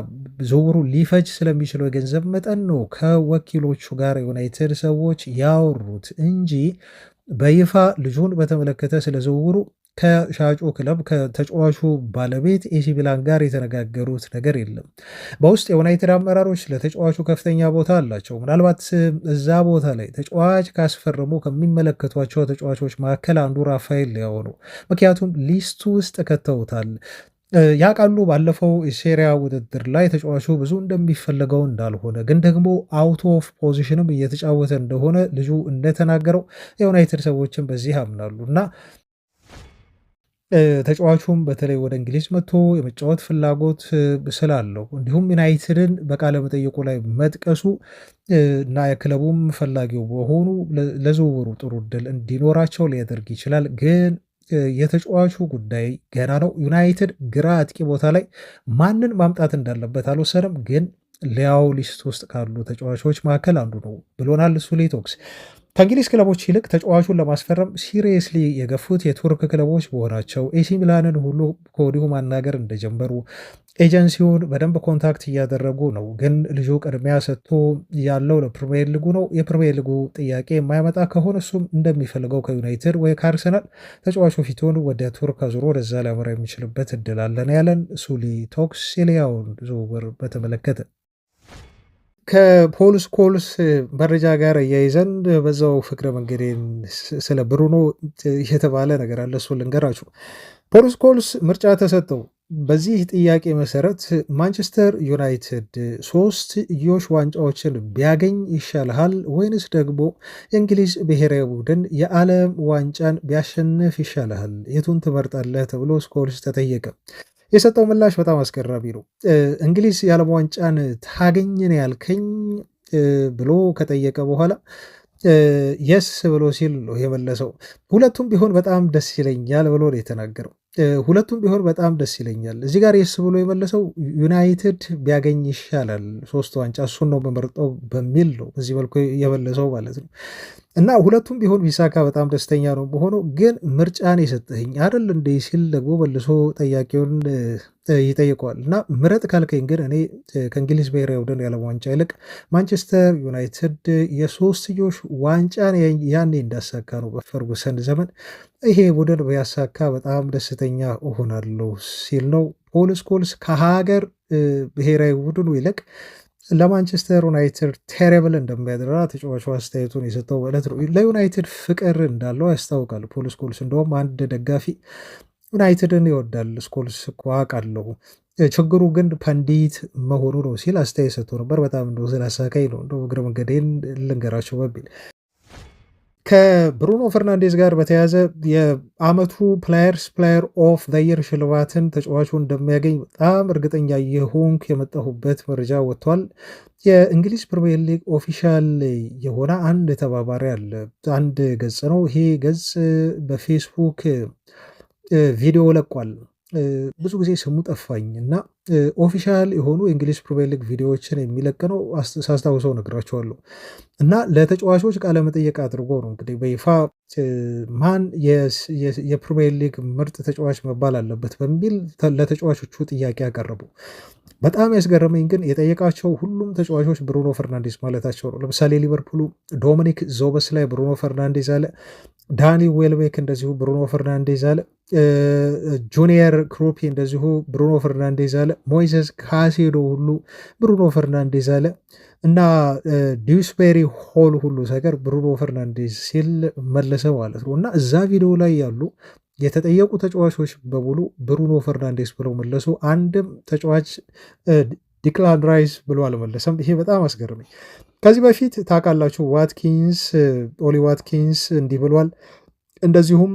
ዝውውሩ ሊፈጅ ስለሚችለው የገንዘብ መጠን ነው ከወኪሎቹ ጋር ዩናይትድ ሰዎች ያወሩት እንጂ በይፋ ልጁን በተመለከተ ስለ ዝውውሩ ከሻጩ ክለብ ከተጫዋቹ ባለቤት ኤሲ ሚላን ጋር የተነጋገሩት ነገር የለም። በውስጥ የዩናይትድ አመራሮች ለተጫዋቹ ከፍተኛ ቦታ አላቸው። ምናልባት እዛ ቦታ ላይ ተጫዋች ካስፈረሙ ከሚመለከቷቸው ተጫዋቾች መካከል አንዱ ራፋኤል ሊያው ነው። ምክንያቱም ሊስቱ ውስጥ ከተውታል። ያውቃሉ ባለፈው የሴሪያ ውድድር ላይ ተጫዋቹ ብዙ እንደሚፈለገው እንዳልሆነ ግን ደግሞ አውት ኦፍ ፖዚሽንም እየተጫወተ እንደሆነ ልጁ እንደተናገረው የዩናይትድ ሰዎችን በዚህ ያምናሉ እና ተጫዋቹም በተለይ ወደ እንግሊዝ መጥቶ የመጫወት ፍላጎት ስላለው እንዲሁም ዩናይትድን በቃለ መጠይቁ ላይ መጥቀሱ እና የክለቡም ፈላጊው በሆኑ ለዝውውሩ ጥሩ እድል እንዲኖራቸው ሊያደርግ ይችላል። ግን የተጫዋቹ ጉዳይ ገና ነው። ዩናይትድ ግራ አጥቂ ቦታ ላይ ማንን ማምጣት እንዳለበት አልወሰነም። ግን ሊያው ሊስት ውስጥ ካሉ ተጫዋቾች መካከል አንዱ ነው ብሎናል ሱሌ ቶክስ። ከእንግሊዝ ክለቦች ይልቅ ተጫዋቹን ለማስፈረም ሲሪየስሊ የገፉት የቱርክ ክለቦች መሆናቸው ኤሲ ሚላንን ሁሉ ከወዲሁ ማናገር እንደጀመሩ ኤጀንሲውን በደንብ ኮንታክት እያደረጉ ነው። ግን ልጁ ቅድሚያ ሰጥቶ ያለው ለፕሪሚየር ሊጉ ነው። የፕሪሚየር ሊጉ ጥያቄ የማያመጣ ከሆነ እሱም እንደሚፈልገው ከዩናይትድ ወይ ከአርሰናል ተጫዋቹ ፊቱን ወደ ቱርክ አዙሮ ወደዛ ሊያመራ የሚችልበት እድል አለን ያለን ሱሊ ቶክስ የሊያውን ዝውውር በተመለከተ ከፖል ስኮልስ መረጃ ጋር እያይዘን በዛው ፍቅረ መንገዴን ስለ ብሩኖ የተባለ ነገር አለ። እሱን ልንገራችሁ። ፖል ስኮልስ ምርጫ ተሰጠው። በዚህ ጥያቄ መሰረት ማንቸስተር ዩናይትድ 3 ዋንጫዎችን ቢያገኝ ይሻልሃል ወይንስ ደግሞ የእንግሊዝ ብሔራዊ ቡድን የዓለም ዋንጫን ቢያሸንፍ ይሻልሃል? የቱን ትመርጣለህ? ተብሎ ስኮልስ ተጠየቀ። የሰጠው ምላሽ በጣም አስገራሚ ነው። እንግሊዝ የዓለም ዋንጫን ታገኝን ያልከኝ ብሎ ከጠየቀ በኋላ የስ ብሎ ሲል ነው የመለሰው። ሁለቱም ቢሆን በጣም ደስ ይለኛል ብሎ ነው የተናገረው። ሁለቱም ቢሆን በጣም ደስ ይለኛል። እዚህ ጋር የስ ብሎ የመለሰው ዩናይትድ ቢያገኝ ይሻላል 3 ዋንጫ እሱን ነው በመርጠው በሚል ነው በዚህ መልኩ የመለሰው ማለት ነው። እና ሁለቱም ቢሆን ቢሳካ በጣም ደስተኛ ነው በሆነው። ግን ምርጫን የሰጠኝ አይደል እንደ ሲል ደግሞ መልሶ ጠያቂውን ይጠይቀዋል። እና ምረጥ ካልከኝ ግን እኔ ከእንግሊዝ ብሔራዊ ቡድን የዓለም ዋንጫ ይልቅ ማንቸስተር ዩናይትድ የሶስትዮሽ ዋንጫን ያኔ እንዳሳካ ነው በፈርጉሰን ዘመን ይሄ ቡድን ቢያሳካ በጣም ደስተኛ እሆናለሁ ሲል ነው ፖል ስኮልስ ከሀገር ብሔራዊ ቡድኑ ይልቅ ለማንቸስተር ዩናይትድ ቴሬብል እንደሚያደራ ተጫዋቹ አስተያየቱን የሰጠው ማለት ነው። ለዩናይትድ ፍቅር እንዳለው ያስታውቃል ፖል ስኮልስ። እንደውም አንድ ደጋፊ ዩናይትድን ይወዳል ስኮልስ እኮ አውቃለሁ፣ ችግሩ ግን ፐንዲት መሆኑ ነው ሲል አስተያየት ሰጥቶ ነበር። በጣም እንደው ስላሳካኝ ነው እንደው እግረ መንገዴን ልንገራቸው በሚል ከብሩኖ ፈርናንዴዝ ጋር በተያያዘ የአመቱ ፕሌየር ኦፍ ዘ የር ሽልማትን ተጫዋቹ እንደሚያገኝ በጣም እርግጠኛ የሆንኩ የመጣሁበት መረጃ ወጥቷል። የእንግሊዝ ፕሪሚየር ሊግ ኦፊሻል የሆነ አንድ ተባባሪ አለ። አንድ ገጽ ነው ይሄ ገጽ በፌስቡክ ቪዲዮ ለቋል። ብዙ ጊዜ ስሙ ጠፋኝ እና ኦፊሻል የሆኑ የእንግሊዝ ፕሪሚየር ሊግ ቪዲዮዎችን የሚለቅ ነው። ሳስታውሰው ነግራቸዋለሁ። እና ለተጫዋቾች ቃለመጠየቅ አድርጎ ነው እንግዲህ በይፋ ማን የፕሪሚየር ሊግ ምርጥ ተጫዋች መባል አለበት በሚል ለተጫዋቾቹ ጥያቄ ያቀረቡ። በጣም ያስገረመኝ ግን የጠየቃቸው ሁሉም ተጫዋቾች ብሩኖ ፈርናንዴዝ ማለታቸው ነው። ለምሳሌ ሊቨርፑሉ ዶሚኒክ ዞበስ ላይ ብሩኖ ፈርናንዴዝ አለ። ዳኒ ዌልቤክ እንደዚሁ ብሩኖ ፈርናንዴዝ አለ። ጁኒየር ክሮፒ እንደዚሁ ብሩኖ ፈርናንዴዝ አለ። ሞይሰስ ካሴዶ ሁሉ ብሩኖ ፈርናንዴዝ አለ እና ዲውስቤሪ ሆል ሁሉ ሳይቀር ብሩኖ ፈርናንዴዝ ሲል መለሰ ማለት ነው። እና እዛ ቪዲዮ ላይ ያሉ የተጠየቁ ተጫዋቾች በሙሉ ብሩኖ ፈርናንዴዝ ብለው መለሱ። አንድም ተጫዋች ዲክላን ራይስ ብሎ አልመለሰም። ይሄ በጣም አስገርመኝ። ከዚህ በፊት ታውቃላችሁ ኦሊ ዋትኪንስ እንዲህ ብሏል። እንደዚሁም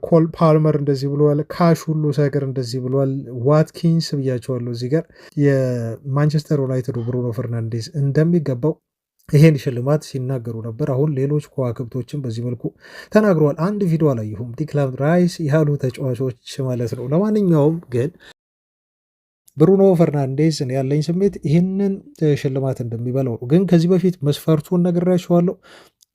ኮል ፓልመር እንደዚህ ብሏል። ካሽ ሁሉ ሳይቀር እንደዚህ ብሏል። ዋትኪንስ ብያቸዋለሁ። እዚህ ጋር የማንቸስተር ዩናይትዱ ብሩኖ ፈርናንዴዝ እንደሚገባው ይሄን ሽልማት ሲናገሩ ነበር። አሁን ሌሎች ከዋክብቶችን በዚህ መልኩ ተናግረዋል። አንድ ቪዲዮ አላየሁም ዲክላን ራይስ ያሉ ተጫዋቾች ማለት ነው። ለማንኛውም ግን ብሩኖ ፈርናንዴዝ ያለኝ ስሜት ይህንን ሽልማት እንደሚበላው ነው። ግን ከዚህ በፊት መስፈርቱን ነግራችኋለሁ።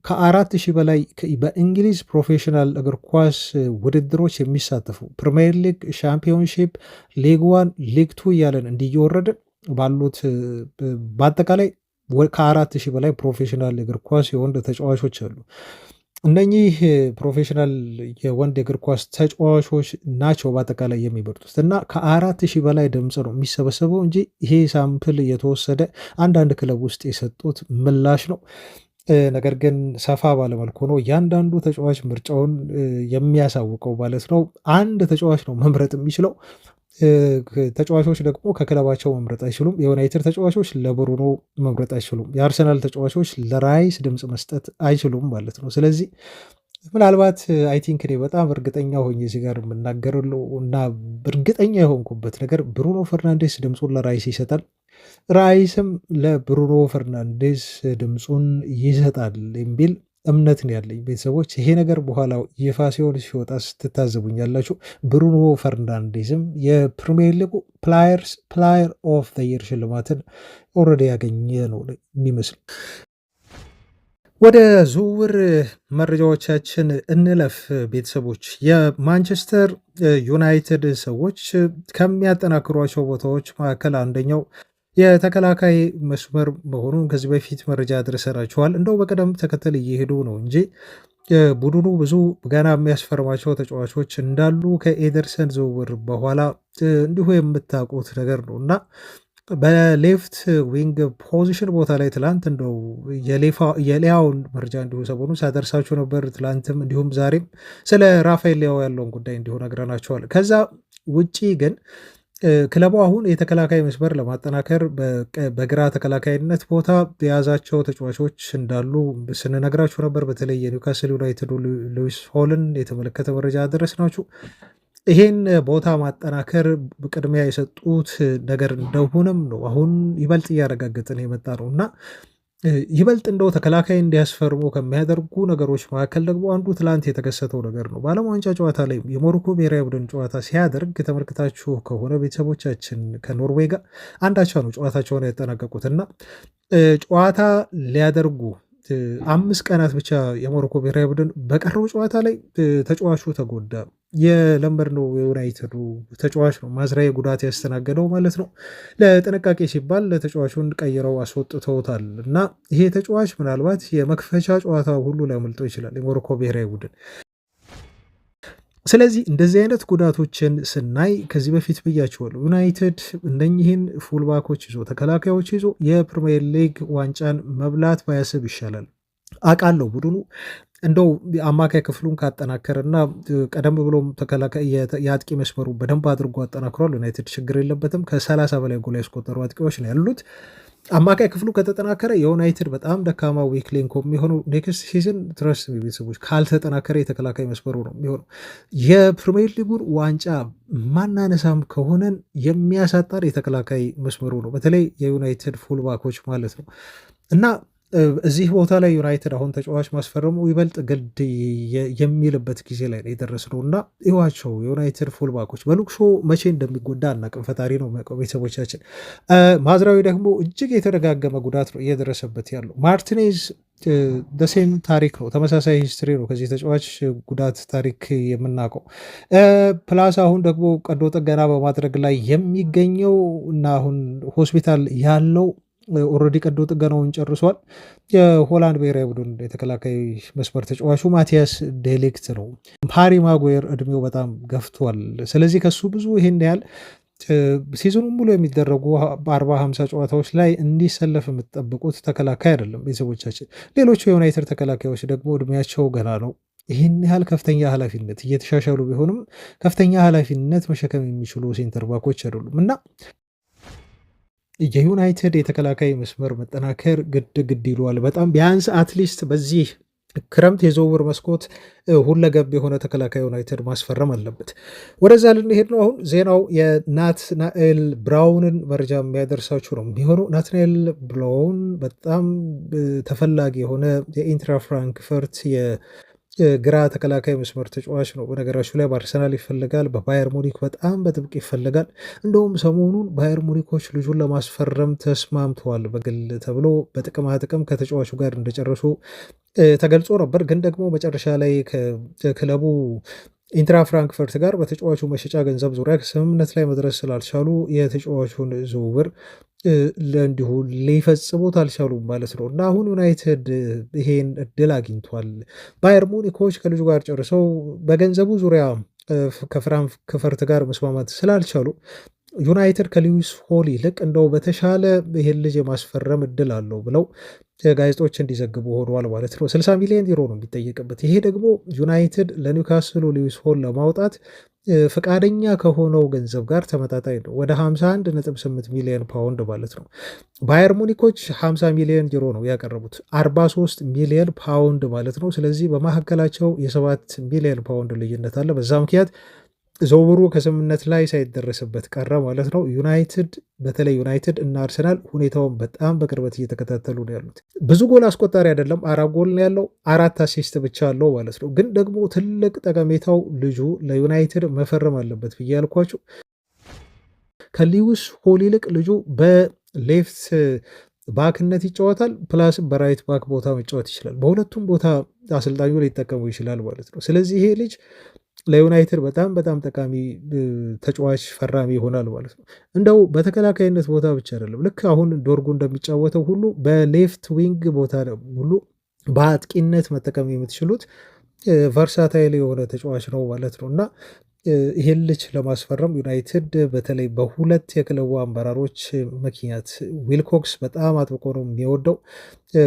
ከ4000 በላይ በእንግሊዝ ፕሮፌሽናል እግር ኳስ ውድድሮች የሚሳተፉ ፕሪሚየር ሊግ፣ ሻምፒዮንሺፕ፣ ሊግ 1፣ ሊግ 2 እያለን እንዲየወረደ ባሉት በአጠቃላይ ከ4000 በላይ ፕሮፌሽናል እግር ኳስ የወንድ ተጫዋቾች አሉ። እነኚህ ፕሮፌሽናል የወንድ እግር ኳስ ተጫዋቾች ናቸው በአጠቃላይ የሚበርጡት እና ከ4000 በላይ ድምፅ ነው የሚሰበሰበው እንጂ ይሄ ሳምፕል የተወሰደ አንዳንድ ክለብ ውስጥ የሰጡት ምላሽ ነው። ነገር ግን ሰፋ ባለመልኩ ነው እያንዳንዱ ተጫዋች ምርጫውን የሚያሳውቀው ማለት ነው። አንድ ተጫዋች ነው መምረጥ የሚችለው። ተጫዋቾች ደግሞ ከክለባቸው መምረጥ አይችሉም። የዩናይትድ ተጫዋቾች ለብሩኖ መምረጥ አይችሉም። የአርሰናል ተጫዋቾች ለራይስ ድምፅ መስጠት አይችሉም ማለት ነው። ስለዚህ ምናልባት አይ ቲንክ እኔ በጣም እርግጠኛ ሆኜ እዚህ ጋር የምናገረው እና እርግጠኛ የሆንኩበት ነገር ብሩኖ ፈርናንዴስ ድምፁን ለራይስ ይሰጣል፣ ራይስም ለብሩኖ ፈርናንዴስ ድምፁን ይሰጣል የሚል እምነት ነው ያለኝ። ቤተሰቦች ይሄ ነገር በኋላ ይፋ ሲሆን ሲወጣ ስትታዘቡኛላችሁ። ብሩኖ ፈርናንዴዝም የፕሪሚየር ሊጉ ፕላየር ኦፍ ዘ የር ሽልማትን ኦልሬዲ ያገኘ ነው የሚመስል። ወደ ዝውውር መረጃዎቻችን እንለፍ ቤተሰቦች። የማንቸስተር ዩናይትድ ሰዎች ከሚያጠናክሯቸው ቦታዎች መካከል አንደኛው የተከላካይ መስመር መሆኑን ከዚህ በፊት መረጃ አድርሰናችኋል። እንደው በቅደም ተከተል እየሄዱ ነው እንጂ ቡድኑ ብዙ ገና የሚያስፈርማቸው ተጫዋቾች እንዳሉ ከኤደርሰን ዝውውር በኋላ እንዲሁ የምታውቁት ነገር ነው እና በሌፍት ዊንግ ፖዚሽን ቦታ ላይ ትላንት እንደው የሊያውን መረጃ እንዲሁ ሰሞኑን ሳደርሳችሁ ነበር። ትላንትም እንዲሁም ዛሬም ስለ ራፋኤል ሊያው ያለውን ጉዳይ እንዲሁ ነግረናቸዋል። ከዛ ውጪ ግን ክለቡ አሁን የተከላካይ መስመር ለማጠናከር በግራ ተከላካይነት ቦታ የያዛቸው ተጫዋቾች እንዳሉ ስንነግራችሁ ነበር። በተለይ የኒውካስል ዩናይትዱ ሉዊስ ሆልን የተመለከተ መረጃ አደረስናችሁ። ይሄን ቦታ ማጠናከር ቅድሚያ የሰጡት ነገር እንደሆነም ነው አሁን ይበልጥ እያረጋገጥን የመጣ ነው እና ይበልጥ እንደው ተከላካይ እንዲያስፈርሙ ከሚያደርጉ ነገሮች መካከል ደግሞ አንዱ ትላንት የተከሰተው ነገር ነው። በዓለም ዋንጫ ጨዋታ ላይ የሞሮኮ ብሔራዊ ቡድን ጨዋታ ሲያደርግ ተመልክታችሁ ከሆነ ቤተሰቦቻችን ከኖርዌይ ጋር አንዳቻ ነው ጨዋታቸውን ያጠናቀቁት እና ጨዋታ ሊያደርጉ 5 ቀናት ብቻ የሞሮኮ ብሔራዊ ቡድን በቀረው ጨዋታ ላይ ተጫዋቹ ተጎዳ። የለምበርነው የዩናይትዱ ተጫዋች ነው ማዝራዊ ጉዳት ያስተናገደው ማለት ነው። ለጥንቃቄ ሲባል ተጫዋቹን ቀይረው አስወጥተውታል እና ይሄ ተጫዋች ምናልባት የመክፈቻ ጨዋታ ሁሉ ሊያመልጦ ይችላል የሞሮኮ ብሔራዊ ቡድን። ስለዚህ እንደዚህ አይነት ጉዳቶችን ስናይ ከዚህ በፊት ብያቸዋለሁ፣ ዩናይትድ እነኚህን ፉልባኮች ይዞ ተከላካዮች ይዞ የፕሪሚየር ሊግ ዋንጫን መብላት ባያስብ ይሻላል። አውቃለሁ ቡድኑ እንደው አማካይ ክፍሉን ካጠናከረና ቀደም ብሎም የአጥቂ መስመሩ በደንብ አድርጎ አጠናክሯል። ዩናይትድ ችግር የለበትም። ከ30 በላይ ጎል ያስቆጠሩ አጥቂዎች ነው ያሉት። አማካይ ክፍሉ ከተጠናከረ የዩናይትድ በጣም ደካማ ዊክ ሊንክ የሚሆነው ኔክስት ሲዝን ትረስ ቤተሰቦች ካልተጠናከረ የተከላካይ መስመሩ ነው የሚሆነው። የፕሪሚየር ሊጉን ዋንጫ ማናነሳም ከሆነን የሚያሳጣር የተከላካይ መስመሩ ነው፣ በተለይ የዩናይትድ ፉልባኮች ማለት ነው እና እዚህ ቦታ ላይ ዩናይትድ አሁን ተጫዋች ማስፈረሙ ይበልጥ ግድ የሚልበት ጊዜ ላይ የደረስነው እና ይዋቸው የዩናይትድ ፉልባኮች በሉክሾ መቼ እንደሚጎዳ አናውቅም፣ ፈጣሪ ነው የሚያውቀው ቤተሰቦቻችን። ማዝራዊ ደግሞ እጅግ የተደጋገመ ጉዳት ነው እየደረሰበት ያለው። ማርቲኔዝ ደሴም ታሪክ ነው፣ ተመሳሳይ ሂስትሪ ነው ከዚህ ተጫዋች ጉዳት ታሪክ የምናውቀው። ፕላስ አሁን ደግሞ ቀዶ ጥገና በማድረግ ላይ የሚገኘው እና አሁን ሆስፒታል ያለው ኦልሬዲ ቀዶ ጥገናውን ጨርሷል። የሆላንድ ብሔራዊ ቡድን የተከላካይ መስመር ተጫዋቹ ማቲያስ ዴሊክት ነው። ሃሪ ማጉዌር እድሜው በጣም ገፍቷል። ስለዚህ ከሱ ብዙ ይሄን ያህል ሲዝኑን ሙሉ የሚደረጉ በ40-50 ጨዋታዎች ላይ እንዲሰለፍ የምትጠብቁት ተከላካይ አይደለም ቤተሰቦቻችን። ሌሎቹ የዩናይትድ ተከላካዮች ደግሞ እድሜያቸው ገና ነው። ይህን ያህል ከፍተኛ ኃላፊነት እየተሻሻሉ ቢሆንም ከፍተኛ ኃላፊነት መሸከም የሚችሉ ሴንተር ባኮች አይደሉም እና የዩናይትድ የተከላካይ መስመር መጠናከር ግድ ይለዋል በጣም ቢያንስ አትሊስት በዚህ ክረምት የዝውውር መስኮት ሁለገብ የሆነ ተከላካይ ዩናይትድ ማስፈረም አለበት። ወደዛ ልንሄድ ነው። አሁን ዜናው የናትናኤል ብራውንን መረጃ የሚያደርሳችሁ ነው የሚሆነው። ናትናኤል ብራውን በጣም ተፈላጊ የሆነ የኢንትራ ፍራንክፈርት ግራ ተከላካይ መስመር ተጫዋች ነው። በነገራችሁ ላይ በአርሰናል ይፈልጋል፣ በባየር ሙኒክ በጣም በጥብቅ ይፈልጋል። እንደውም ሰሞኑን ባየር ሙኒኮች ልጁን ለማስፈረም ተስማምተዋል በግል ተብሎ በጥቅማ ጥቅም ከተጫዋቹ ጋር እንደጨረሱ ተገልጾ ነበር። ግን ደግሞ መጨረሻ ላይ ከክለቡ ኢንትራ ፍራንክፈርት ጋር በተጫዋቹ መሸጫ ገንዘብ ዙሪያ ስምምነት ላይ መድረስ ስላልቻሉ የተጫዋቹን ዝውውር እንዲሁ ሊፈጽሙት አልቻሉም ማለት ነው እና አሁን ዩናይትድ ይሄን እድል አግኝቷል። ባየር ሙኒኮች ከልጁ ጋር ጨርሰው በገንዘቡ ዙሪያ ከፍራንክፈርት ጋር መስማማት ስላልቻሉ ዩናይትድ ከሉዊስ ሆል ይልቅ እንደው በተሻለ ይህን ልጅ የማስፈረም እድል አለው ብለው ጋዜጦች እንዲዘግቡ ሆኗል ማለት ነው። 60 ሚሊዮን ዩሮ ነው የሚጠየቅበት። ይሄ ደግሞ ዩናይትድ ለኒውካስሉ ሉዊስ ሆል ለማውጣት ፈቃደኛ ከሆነው ገንዘብ ጋር ተመጣጣኝ ነው። ወደ 51.8 ሚሊዮን ፓውንድ ማለት ነው። ባየር ሙኒኮች 50 ሚሊዮን ዩሮ ነው ያቀረቡት፣ 43 ሚሊዮን ፓውንድ ማለት ነው። ስለዚህ በመካከላቸው የ7 ሚሊዮን ፓውንድ ልዩነት አለ። በዛ ምክንያት ዝውውሩ ከስምምነት ላይ ሳይደረስበት ቀረ ማለት ነው። ዩናይትድ በተለይ ዩናይትድ እና አርሰናል ሁኔታውን በጣም በቅርበት እየተከታተሉ ነው ያሉት። ብዙ ጎል አስቆጣሪ አይደለም፣ 4 ጎል ነው ያለው፣ 4 አሲስት ብቻ አለው ማለት ነው። ግን ደግሞ ትልቅ ጠቀሜታው ልጁ ለዩናይትድ መፈረም አለበት ብዬ ያልኳቸው ከሊዊስ ሆል ይልቅ ልጁ በሌፍት ባክነት ይጫወታል፣ ፕላስ በራይት ባክ ቦታ መጫወት ይችላል። በሁለቱም ቦታ አሰልጣኙ ሊጠቀሙ ይችላል ማለት ነው። ስለዚህ ይሄ ልጅ ለዩናይትድ በጣም በጣም ጠቃሚ ተጫዋች ፈራሚ ይሆናል ማለት ነው። እንደው በተከላካይነት ቦታ ብቻ አይደለም፣ ልክ አሁን ዶርጉ እንደሚጫወተው ሁሉ በሌፍት ዊንግ ቦታ ሁሉ በአጥቂነት መጠቀም የምትችሉት ቨርሳታይል የሆነ ተጫዋች ነው ማለት ነው እና ይሄን ልጅ ለማስፈረም ዩናይትድ በተለይ በሁለት የክለቡ አመራሮች ምክንያት ዊልኮክስ በጣም አጥብቆ ነው የሚወደው።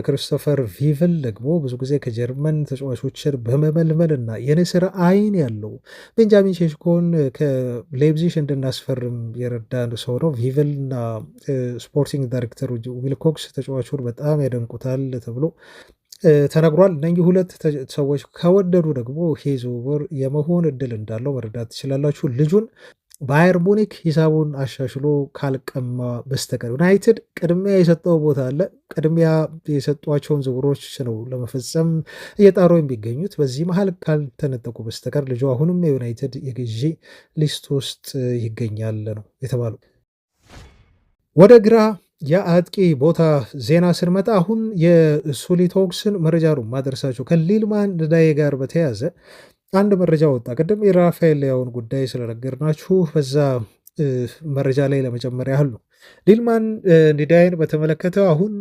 ክሪስቶፈር ቪቭል ደግሞ ብዙ ጊዜ ከጀርመን ተጫዋቾችን በመመልመል እና የንስር አይን ያለው ቤንጃሚን ሼሽኮን ከሌብዚሽ እንድናስፈርም የረዳን ሰው ነው። ቪቭል እና ስፖርቲንግ ዳይሬክተሩ ዊልኮክስ ተጫዋቹን በጣም ያደንቁታል ተብሎ ተነግሯል። እነዚህ ሁለት ሰዎች ከወደዱ ደግሞ ይሄ ዝውውር የመሆን እድል እንዳለው መረዳት ትችላላችሁ። ልጁን ባየር ሙኒክ ሂሳቡን አሻሽሎ ካልቀማ በስተቀር ዩናይትድ ቅድሚያ የሰጠው ቦታ አለ። ቅድሚያ የሰጧቸውን ዝውውሮች ነው ለመፈጸም እየጣሩ የሚገኙት። በዚህ መሀል ካልተነጠቁ በስተቀር ልጁ አሁንም የዩናይትድ የግዢ ሊስት ውስጥ ይገኛል ነው የተባለው። ወደ ግራ የአጥቂ ቦታ ዜና ስንመጣ አሁን የሱሊቶክስን መረጃ ነው ማደረሳቸው። ከሊልማን ንዳዬ ጋር በተያያዘ አንድ መረጃ ወጣ። ቅድም የራፋኤል ሊያውን ጉዳይ ስለነገርናችሁ በዛ መረጃ ላይ ለመጨመር ያህል ነው። ሊልማን ንዳዬን በተመለከተ አሁን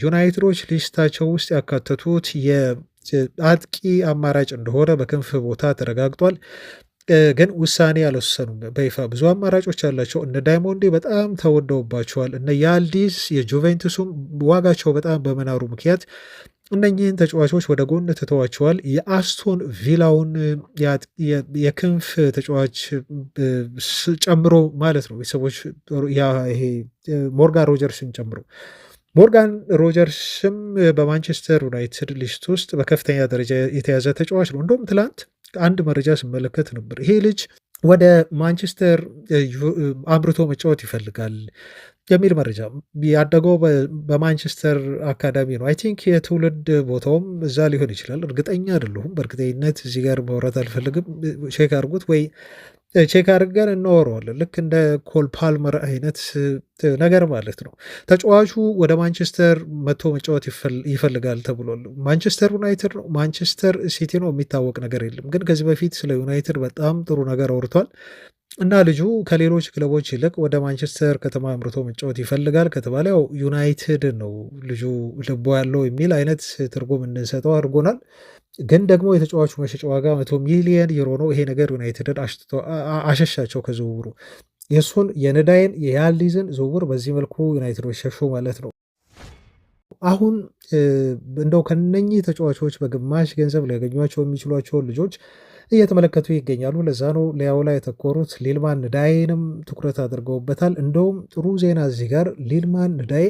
ዩናይትዶች ሊስታቸው ውስጥ ያካተቱት የአጥቂ አማራጭ እንደሆነ በክንፍ ቦታ ተረጋግጧል። ግን ውሳኔ አልወሰኑም በይፋ። ብዙ አማራጮች አላቸው። እነ ዳይሞንዴ በጣም ተወደውባቸዋል። እነ ያልዲስ የጁቬንቱሱም ዋጋቸው በጣም በመናሩ ምክንያት እነኚህን ተጫዋቾች ወደ ጎን ትተዋቸዋል። የአስቶን ቪላውን የክንፍ ተጫዋች ጨምሮ ማለት ነው ቤተሰቦች ይሄ ሞርጋን ሮጀርስን ጨምሮ ሞርጋን ሮጀርስም በማንቸስተር ዩናይትድ ሊስት ውስጥ በከፍተኛ ደረጃ የተያዘ ተጫዋች ነው። እንደውም ትላንት አንድ መረጃ ስመለከት ነበር። ይሄ ልጅ ወደ ማንቸስተር አምርቶ መጫወት ይፈልጋል የሚል መረጃ። ያደገው በማንቸስተር አካዳሚ ነው። አይ ቲንክ የትውልድ ቦታውም እዛ ሊሆን ይችላል። እርግጠኛ አይደለሁም። በእርግጠኝነት እዚህ ጋር ማውራት አልፈልግም። ቼክ አድርጉት ወይ ቼክ አድርገን እናወራዋለን። ልክ እንደ ኮል ፓልመር አይነት ነገር ማለት ነው። ተጫዋቹ ወደ ማንቸስተር መጥቶ መጫወት ይፈልጋል ተብሏል። ማንቸስተር ዩናይትድ ነው ማንቸስተር ሲቲ ነው የሚታወቅ ነገር የለም። ግን ከዚህ በፊት ስለ ዩናይትድ በጣም ጥሩ ነገር አውርቷል እና ልጁ ከሌሎች ክለቦች ይልቅ ወደ ማንቸስተር ከተማ አምርቶ መጫወት ይፈልጋል ከተባለ ያው ዩናይትድ ነው ልጁ ልቦ ያለው የሚል አይነት ትርጉም እንሰጠው አድርጎናል። ግን ደግሞ የተጫዋቹ መሸጫ ዋጋ 100 ሚሊዮን ዩሮ ነው። ይሄ ነገር ዩናይትድን አሸሻቸው ከዝውውሩ። የእሱን የንዳይን የያልዲዝን ዝውውር በዚህ መልኩ ዩናይትዶች ሸሹ ማለት ነው። አሁን እንደው ከነኚህ ተጫዋቾች በግማሽ ገንዘብ ሊያገኟቸው የሚችሏቸውን ልጆች እየተመለከቱ ይገኛሉ። ለዛ ነው ሊያው ላይ የተኮሩት። ሊልማን ንዳይንም ትኩረት አድርገውበታል። እንደውም ጥሩ ዜና እዚህ ጋር ሊልማን ንዳይ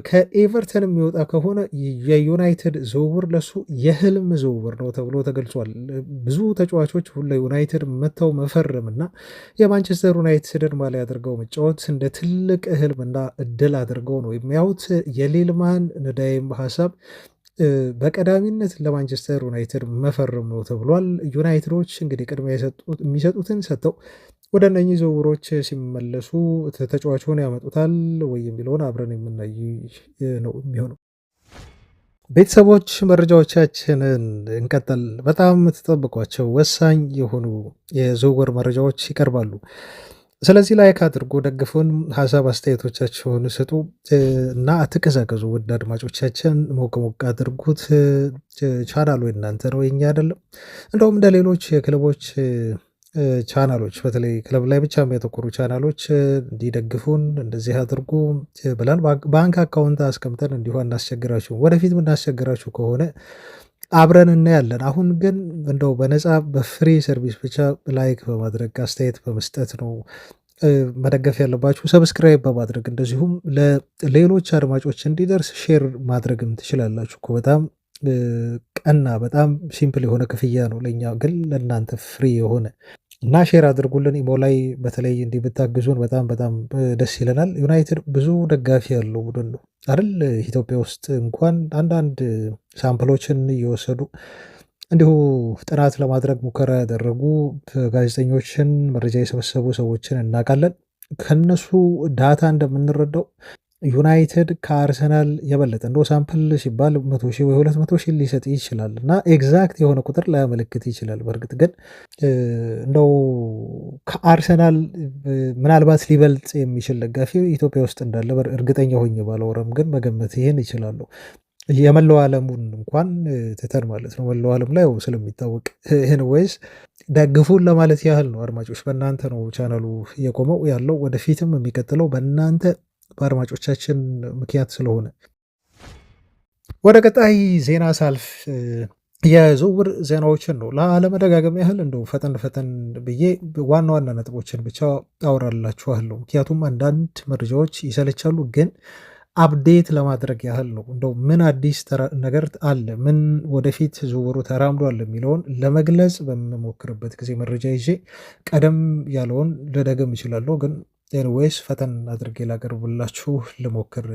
ከኤቨርተን የሚወጣ ከሆነ የዩናይትድ ዝውውር ለሱ የህልም ዝውውር ነው ተብሎ ተገልጿል። ብዙ ተጫዋቾች ለዩናይትድ መጥተው መፈረም እና የማንቸስተር ዩናይትድን ማሊያ አድርገው መጫወት እንደ ትልቅ ህልምና እድል አድርገው ነው የሚያዩት። የሊልማን ንዳይም ሀሳብ በቀዳሚነት ለማንቸስተር ዩናይትድ መፈረም ነው ተብሏል። ዩናይትዶች እንግዲህ ቅድሚያ የሚሰጡትን ሰጥተው ወደ እነኚህ ዝውውሮች ሲመለሱ ተጫዋቹን ያመጡታል ወይ የሚለውን አብረን የምናይ ነው የሚሆነው። ቤተሰቦች መረጃዎቻችንን እንቀጥል። በጣም የምትጠብቋቸው ወሳኝ የሆኑ የዝውውር መረጃዎች ይቀርባሉ። ስለዚህ ላይክ አድርጎ ደግፉን፣ ሀሳብ አስተያየቶቻችሁን ስጡ እና አትቀዛቀዙ። ውድ አድማጮቻችን ሞቅ ሞቅ አድርጉት። ቻናሉ እናንተ ነው የኛ አይደለም። እንደውም እንደ ሌሎች የክለቦች ቻናሎች በተለይ ክለብ ላይ ብቻ የሚያተኮሩ ቻናሎች እንዲደግፉን እንደዚህ አድርጉ ብለን ባንክ አካውንት አስቀምጠን እንዲሁ እናስቸግራችሁ። ወደፊት የምናስቸግራችሁ ከሆነ አብረን እናያለን። አሁን ግን እንደው በነፃ በፍሪ ሰርቪስ ብቻ ላይክ በማድረግ አስተያየት በመስጠት ነው መደገፍ ያለባችሁ። ሰብስክራይብ በማድረግ እንደዚሁም ለሌሎች አድማጮች እንዲደርስ ሼር ማድረግም ትችላላችሁ እኮ በጣም ቀና በጣም ሲምፕል የሆነ ክፍያ ነው፣ ለእኛ ግን ለእናንተ ፍሪ የሆነ እና ሼር አድርጉልን። ኢሞ ላይ በተለይ እንዲህ ብታግዙን በጣም በጣም ደስ ይለናል። ዩናይትድ ብዙ ደጋፊ ያለው ቡድን ነው አይደል? ኢትዮጵያ ውስጥ እንኳን አንዳንድ ሳምፕሎችን እየወሰዱ እንዲሁ ጥናት ለማድረግ ሙከራ ያደረጉ ጋዜጠኞችን፣ መረጃ የሰበሰቡ ሰዎችን እናውቃለን። ከነሱ ዳታ እንደምንረዳው ዩናይትድ ከአርሰናል የበለጠ እንደው ሳምፕል ሲባል 100,000 ወይ 200,000 ሊሰጥ ይችላል እና ኤግዛክት የሆነ ቁጥር ላያመለክት ይችላል። በእርግጥ ግን እንደው ከአርሰናል ምናልባት ሊበልጥ የሚችል ደጋፊ ኢትዮጵያ ውስጥ እንዳለ እርግጠኛ ሆኜ ባላወራም ግን መገመት ይህን ይችላሉ። የመላው ዓለሙን እንኳን ትተን ማለት ነው። መላው ዓለም ላይ ስለሚታወቅ ይህን ወይስ ደግፉን ለማለት ያህል ነው። አድማጮች በእናንተ ነው ቻናሉ የቆመው ያለው፣ ወደፊትም የሚቀጥለው በእናንተ በአድማጮቻችን ምክንያት ስለሆነ። ወደ ቀጣይ ዜና ሳልፍ የዝውውር ዜናዎችን ነው ላለመደጋገም ያህል እንደው ፈጠን ፈጠን ብዬ ዋና ዋና ነጥቦችን ብቻ አወራላችኋለሁ። ምክንያቱም አንዳንድ መረጃዎች ይሰለቻሉ፣ ግን አፕዴት ለማድረግ ያህል ነው። እንደው ምን አዲስ ነገር አለ፣ ምን ወደፊት ዝውውሩ ተራምዷል የሚለውን ለመግለጽ በምሞክርበት ጊዜ መረጃ ይዤ ቀደም ያለውን ልደግም እችላለሁ ግን ኤንዌይስ ፈተን አድርጌ ላቀርብላችሁ ልሞክር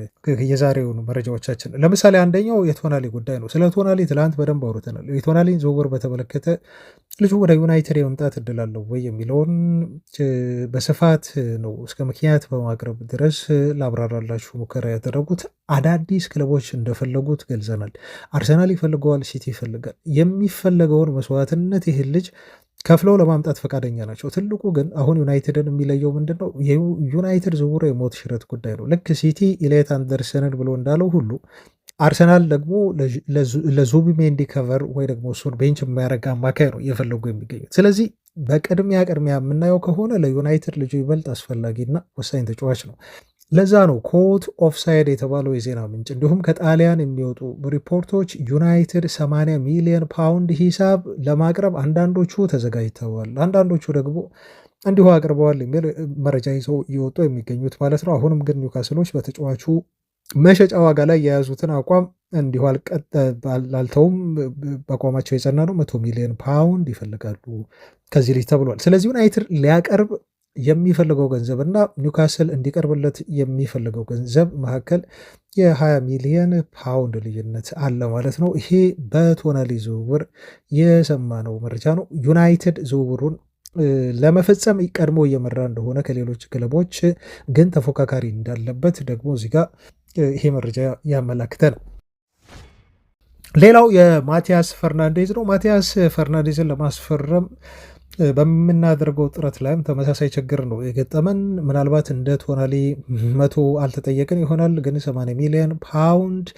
የዛሬውን መረጃዎቻችን። ለምሳሌ አንደኛው የቶናሊ ጉዳይ ነው። ስለ ቶናሊ ትላንት በደንብ አውርተናል። የቶናሊን ዝውውር በተመለከተ ልጁ ወደ ዩናይትድ የመምጣት እድል አለው ወይ የሚለውን በስፋት ነው እስከ ምክንያት በማቅረብ ድረስ ላብራራላችሁ ሙከራ ያደረጉት። አዳዲስ ክለቦች እንደፈለጉት ገልጸናል። አርሰናል ይፈልገዋል፣ ሲቲ ይፈልጋል። የሚፈለገውን መስዋዕትነት ይህን ልጅ ከፍለው ለማምጣት ፈቃደኛ ናቸው። ትልቁ ግን አሁን ዩናይትድን የሚለየው ምንድን ነው? የዩናይትድ ዝውውር የሞት ሽረት ጉዳይ ነው። ልክ ሲቲ ኢሌት አንደርሰንን ብሎ እንዳለው ሁሉ አርሰናል ደግሞ ለዙቢሜንዲ ከቨር ወይ ደግሞ እሱን ቤንች የሚያደርግ አማካይ ነው እየፈለጉ የሚገኙት። ስለዚህ በቅድሚያ የምናየው ከሆነ ለዩናይትድ ልጁ ይበልጥ አስፈላጊና ወሳኝ ተጫዋች ነው። ለዛ ነው ኮት ኦፍሳይድ የተባለው የዜና ምንጭ እንዲሁም ከጣሊያን የሚወጡ ሪፖርቶች ዩናይትድ 80 ሚሊዮን ፓውንድ ሂሳብ ለማቅረብ አንዳንዶቹ ተዘጋጅተዋል፣ አንዳንዶቹ ደግሞ እንዲሁ አቅርበዋል የሚል መረጃ ይዘው እየወጡ የሚገኙት ማለት ነው። አሁንም ግን ኒውካስሎች በተጫዋቹ መሸጫ ዋጋ ላይ የያዙትን አቋም እንዲሁ አልተውም። በአቋማቸው የጸና ነው። 100 ሚሊዮን ፓውንድ ይፈልጋሉ ከዚህ ልጅ ተብሏል። ስለዚህ ዩናይትድ ሊያቀርብ የሚፈልገው ገንዘብ እና ኒውካስል እንዲቀርብለት የሚፈልገው ገንዘብ መካከል የ20 ሚሊዮን ፓውንድ ልዩነት አለ ማለት ነው። ይሄ በቶናሊ ዝውውር የሰማነው መረጃ ነው። ዩናይትድ ዝውውሩን ለመፈጸም ቀድሞ እየመራ እንደሆነ ከሌሎች ክለቦች ግን ተፎካካሪ እንዳለበት ደግሞ እዚህ ጋር ይሄ መረጃ ያመላክተናል። ሌላው የማቲያስ ፈርናንዴዝ ነው። ማቲያስ ፈርናንዴዝን ለማስፈረም በምናደርገው ጥረት ላይም ተመሳሳይ ችግር ነው የገጠመን። ምናልባት እንደ ቶናሊ 100 አልተጠየቅን ይሆናል፣ ግን 80 ሚሊዮን ፓውንድ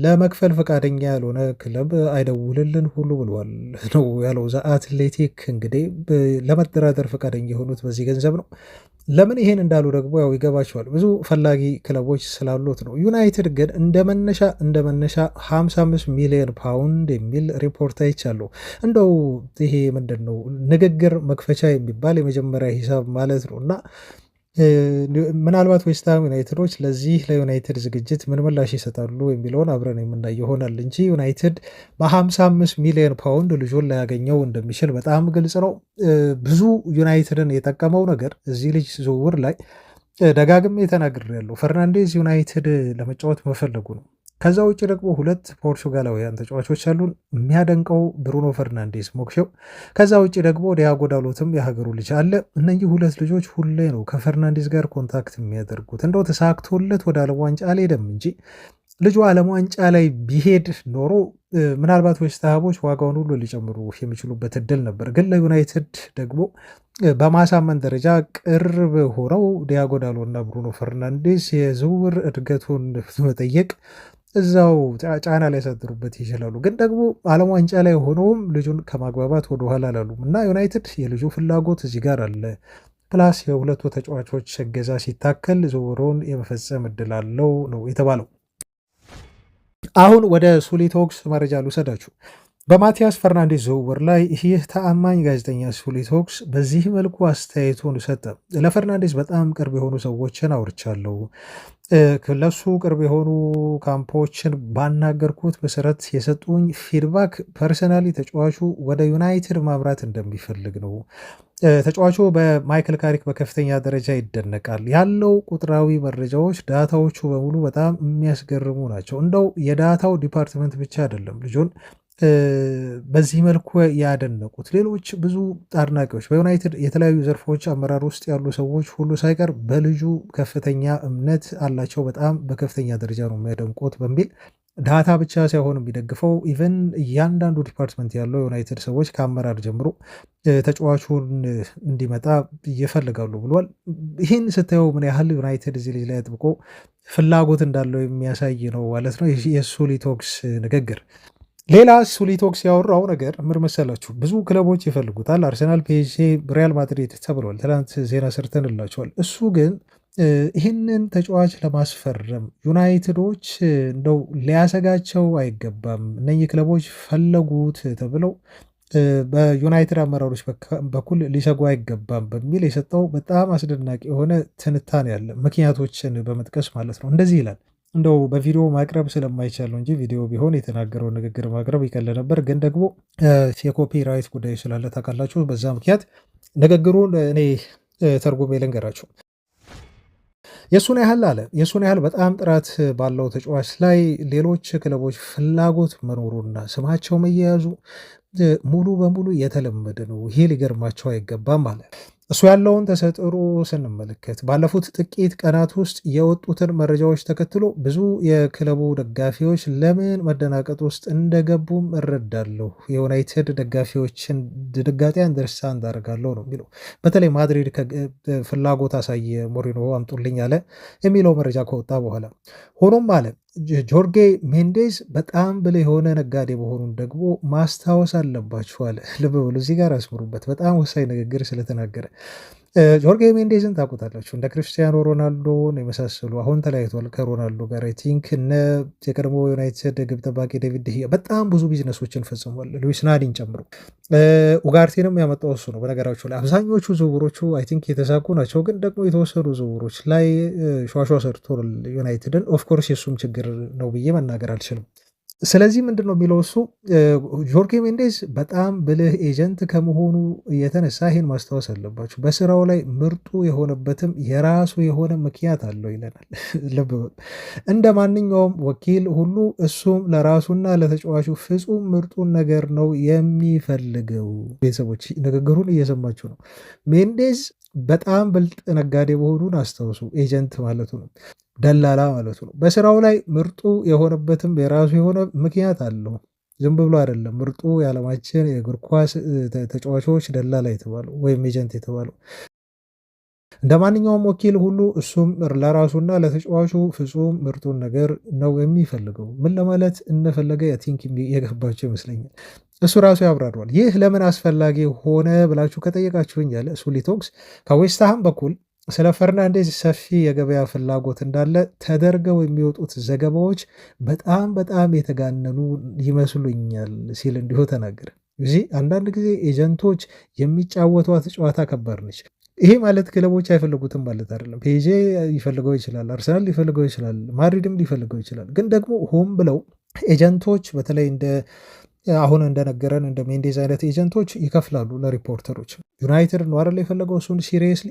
ለመክፈል ፈቃደኛ ያልሆነ ክለብ አይደውልልን ሁሉ ብሏል ነው ያለው ዘ አትሌቲክ። እንግዲህ ለመደራደር ፈቃደኛ የሆኑት በዚህ ገንዘብ ነው። ለምን ይሄን እንዳሉ ደግሞ ያው ይገባቸዋል፣ ብዙ ፈላጊ ክለቦች ስላሉት ነው። ዩናይትድ ግን እንደ መነሻ 55 ሚሊዮን ፓውንድ የሚል ሪፖርት አይቻለሁ። እንደው ይሄ ምንድን ነው ንግግር መክፈቻ የሚባል የመጀመሪያ ሂሳብ ማለት ነው። እና ምናልባት ዌስትሃም ዩናይትዶች ለዚህ ለዩናይትድ ዝግጅት ምን ምላሽ ይሰጣሉ የሚለውን አብረን የምናይ ይሆናል እንጂ ዩናይትድ በ55 ሚሊዮን ፓውንድ ልጁን ላያገኘው እንደሚችል በጣም ግልጽ ነው። ብዙ ዩናይትድን የጠቀመው ነገር እዚህ ልጅ ዝውውር ላይ ደጋግሜ ተናግሬያለሁ። ፈርናንዴዝ ዩናይትድ ለመጫወት መፈለጉ ነው። ከዛ ውጭ ደግሞ 2 ፖርቹጋላውያን ተጫዋቾች አሉን። የሚያደንቀው ብሩኖ ፈርናንዴዝ ሞክሼው፣ ከዛ ውጭ ደግሞ ዲያጎ ዳሎትም የሀገሩ ልጅ አለ። እነዚህ 2 ልጆች ሁሌ ነው ከፈርናንዴዝ ጋር ኮንታክት የሚያደርጉት። እንደው ተሳክቶለት ወደ ዓለም ዋንጫ አልሄደም እንጂ ልጁ ዓለም ዋንጫ ላይ ቢሄድ ኖሮ ምናልባት ዌስትሃሞች ዋጋውን ሁሉ ሊጨምሩ የሚችሉበት እድል ነበር። ግን ለዩናይትድ ደግሞ በማሳመን ደረጃ ቅርብ ሆነው ዲያጎ ዳሎ እና ብሩኖ ፈርናንዴዝ የዝውውር እድገቱን መጠየቅ እዛው ጫና ሊያሳድሩበት ይችላሉ። ግን ደግሞ ዓለም ዋንጫ ላይ ሆነውም ልጁን ከማግባባት ወደኋላ አላሉም እና ዩናይትድ የልጁ ፍላጎት እዚህ ጋር አለ። ፕላስ የሁለቱ ተጫዋቾች እገዛ ሲታከል ዝውውሩን የመፈጸም እድል አለው ነው የተባለው። አሁን ወደ ሱሊቶክስ መረጃ ልውሰዳችሁ። በማቲያስ ፈርናንዴዝ ዝውውር ላይ ይህ ተአማኝ ጋዜጠኛ ሱሊቶክስ በዚህ መልኩ አስተያየቱን ሰጠ። ለፈርናንዴዝ በጣም ቅርብ የሆኑ ሰዎችን አውርቻለሁ። ለሱ ቅርብ የሆኑ ካምፖችን ባናገርኩት መሰረት የሰጡኝ ፊድባክ ፐርሰናሊ ተጫዋቹ ወደ ዩናይትድ ማምራት እንደሚፈልግ ነው። ተጫዋቹ በማይክል ካሪክ በከፍተኛ ደረጃ ይደነቃል። ያለው ቁጥራዊ መረጃዎች፣ ዳታዎቹ በሙሉ በጣም የሚያስገርሙ ናቸው። እንደው የዳታው ዲፓርትመንት ብቻ አይደለም ልጁን በዚህ መልኩ ያደነቁት ሌሎች ብዙ አድናቂዎች በዩናይትድ የተለያዩ ዘርፎች አመራር ውስጥ ያሉ ሰዎች ሁሉ ሳይቀር በልጁ ከፍተኛ እምነት አላቸው። በጣም በከፍተኛ ደረጃ ነው የሚያደንቁት በሚል ዳታ ብቻ ሳይሆን የሚደግፈው ኢቨን እያንዳንዱ ዲፓርትመንት ያለው ዩናይትድ ሰዎች ከአመራር ጀምሮ ተጫዋቹን እንዲመጣ ይፈልጋሉ ብሏል። ይህን ስታየው ምን ያህል ዩናይትድ እዚህ ልጅ ላይ አጥብቆ ፍላጎት እንዳለው የሚያሳይ ነው ማለት ነው የሱሊቶክስ ንግግር። ሌላ ሱሊቶክስ ያወራው ነገር ምን መሰላችሁ? ብዙ ክለቦች ይፈልጉታል። አርሰናል፣ ፒኤስጂ፣ ሪያል ማድሪድ ተብሏል። ትናንት ዜና ሰርተንላቸዋል። እሱ ግን ይህንን ተጫዋች ለማስፈረም ዩናይትዶች እንደው ሊያሰጋቸው አይገባም፣ እነኚህ ክለቦች ፈለጉት ተብለው በዩናይትድ አመራሮች በኩል ሊሰጉ አይገባም በሚል የሰጠው በጣም አስደናቂ የሆነ ትንታኔ ያለ ምክንያቶችን በመጥቀስ ማለት ነው። እንደዚህ ይላል። እንደው በቪዲዮ ማቅረብ ስለማይቻል ነው እንጂ ቪዲዮ ቢሆን የተናገረው ንግግር ማቅረብ ይቀል ነበር። ግን ደግሞ የኮፒ ራይት ጉዳይ ስላለ ታውቃላችሁ፣ በዛ ምክንያት ንግግሩን እኔ ተርጉሜ ልንገራችሁ። የእሱን ያህል አለ የእሱን ያህል በጣም ጥራት ባለው ተጫዋች ላይ ሌሎች ክለቦች ፍላጎት መኖሩና ስማቸው መያያዙ ሙሉ በሙሉ የተለመደ ነው። ይሄ ሊገርማቸው አይገባም ማለት እሱ ያለውን ተሰጥሮ ስንመለከት ባለፉት ጥቂት ቀናት ውስጥ የወጡትን መረጃዎች ተከትሎ ብዙ የክለቡ ደጋፊዎች ለምን መደናቀጥ ውስጥ እንደገቡም እረዳለሁ። የዩናይትድ ደጋፊዎችን ድንጋጤ አንደርስታንድ አደርጋለሁ ነው የሚለው። በተለይ ማድሪድ ፍላጎት አሳየ፣ ሞሪኖ አምጡልኝ አለ የሚለው መረጃ ከወጣ በኋላ ሆኖም አለ ጆርጌ ሜንዴዝ በጣም ብልህ የሆነ ነጋዴ መሆኑን ደግሞ ማስታወስ አለባችኋል። ልብ በሉ፣ እዚህ ጋር አስምሩበት። በጣም ወሳኝ ንግግር ስለተናገረ ጆርጌ ሜንዴዝን ታውቁታላችሁ። እንደ ክርስቲያኖ ሮናልዶን የመሳሰሉ አሁን ተለያይቷል ከሮናልዶ ጋር አይ ቲንክ እነ የቀድሞ ዩናይትድ ግብ ጠባቂ ዴቪድ ዲሂያ በጣም ብዙ ቢዝነሶችን ፈጽሟል፣ ሉዊስ ናዲን ጨምሮ። ኡጋርቴንም ያመጣው እሱ ነው። በነገራችሁ ላይ አብዛኞቹ ዝውውሮቹ አይ ቲንክ የተሳኩ ናቸው፣ ግን ደግሞ የተወሰኑ ዝውውሮች ላይ ሸዋሸዋ ሰርቷል ዩናይትድን። ኦፍኮርስ የእሱም ችግር ነው ብዬ መናገር አልችልም። ስለዚህ ምንድን ነው የሚለው እሱ ጆርጌ ሜንዴዝ በጣም ብልህ ኤጀንት ከመሆኑ የተነሳ ይህን ማስታወስ አለባችሁ። በስራው ላይ ምርጡ የሆነበትም የራሱ የሆነ ምክንያት አለው ይለናል። ልብ እንደ ማንኛውም ወኪል ሁሉ እሱም ለራሱና ለተጫዋቹ ፍጹም ምርጡን ነገር ነው የሚፈልገው። ቤተሰቦች ንግግሩን እየሰማችሁ ነው። ሜንዴዝ በጣም ብልጥ ነጋዴ መሆኑን አስታውሱ። ኤጀንት ማለቱ ነው፣ ደላላ ማለቱ ነው። በስራው ላይ ምርጡ የሆነበትም የራሱ የሆነ ምክንያት አለው። ዝም ብሎ አይደለም ምርጡ የዓለማችን የእግር ኳስ ተጫዋቾች ደላላ የተባለው ወይም ኤጀንት የተባለው። እንደ ማንኛውም ወኪል ሁሉ እሱም ለራሱና ለተጫዋቹ ፍጹም ምርጡን ነገር ነው የሚፈልገው። ምን ለማለት እንደፈለገ ቲንክ የገባቸው ይመስለኛል። እሱ ራሱ ያብራሯል። ይህ ለምን አስፈላጊ ሆነ ብላችሁ ከጠየቃችሁኝ ያለ ሱሊቶክስ ከዌስትሃም በኩል ስለ ፈርናንዴዝ ሰፊ የገበያ ፍላጎት እንዳለ ተደርገው የሚወጡት ዘገባዎች በጣም የተጋነኑ ይመስሉኛል ሲል እንዲሁ ተናገረ። እዚህ አንዳንድ ጊዜ ኤጀንቶች የሚጫወቷት ጨዋታ ከባድ ነች። ይሄ ማለት ክለቦች አይፈልጉትም ማለት አይደለም። ፔጄ ሊፈልገው ይችላል፣ አርሰናል ሊፈልገው ይችላል፣ ማድሪድም ሊፈልገው ይችላል። ግን ደግሞ ሆን ብለው ኤጀንቶች በተለይ አሁን እንደነገረን እንደ ሜንዴዝ አይነት ኤጀንቶች ይከፍላሉ ለሪፖርተሮች። ዩናይትድ ነው አይደል የፈለገው እሱን ሲሪየስሊ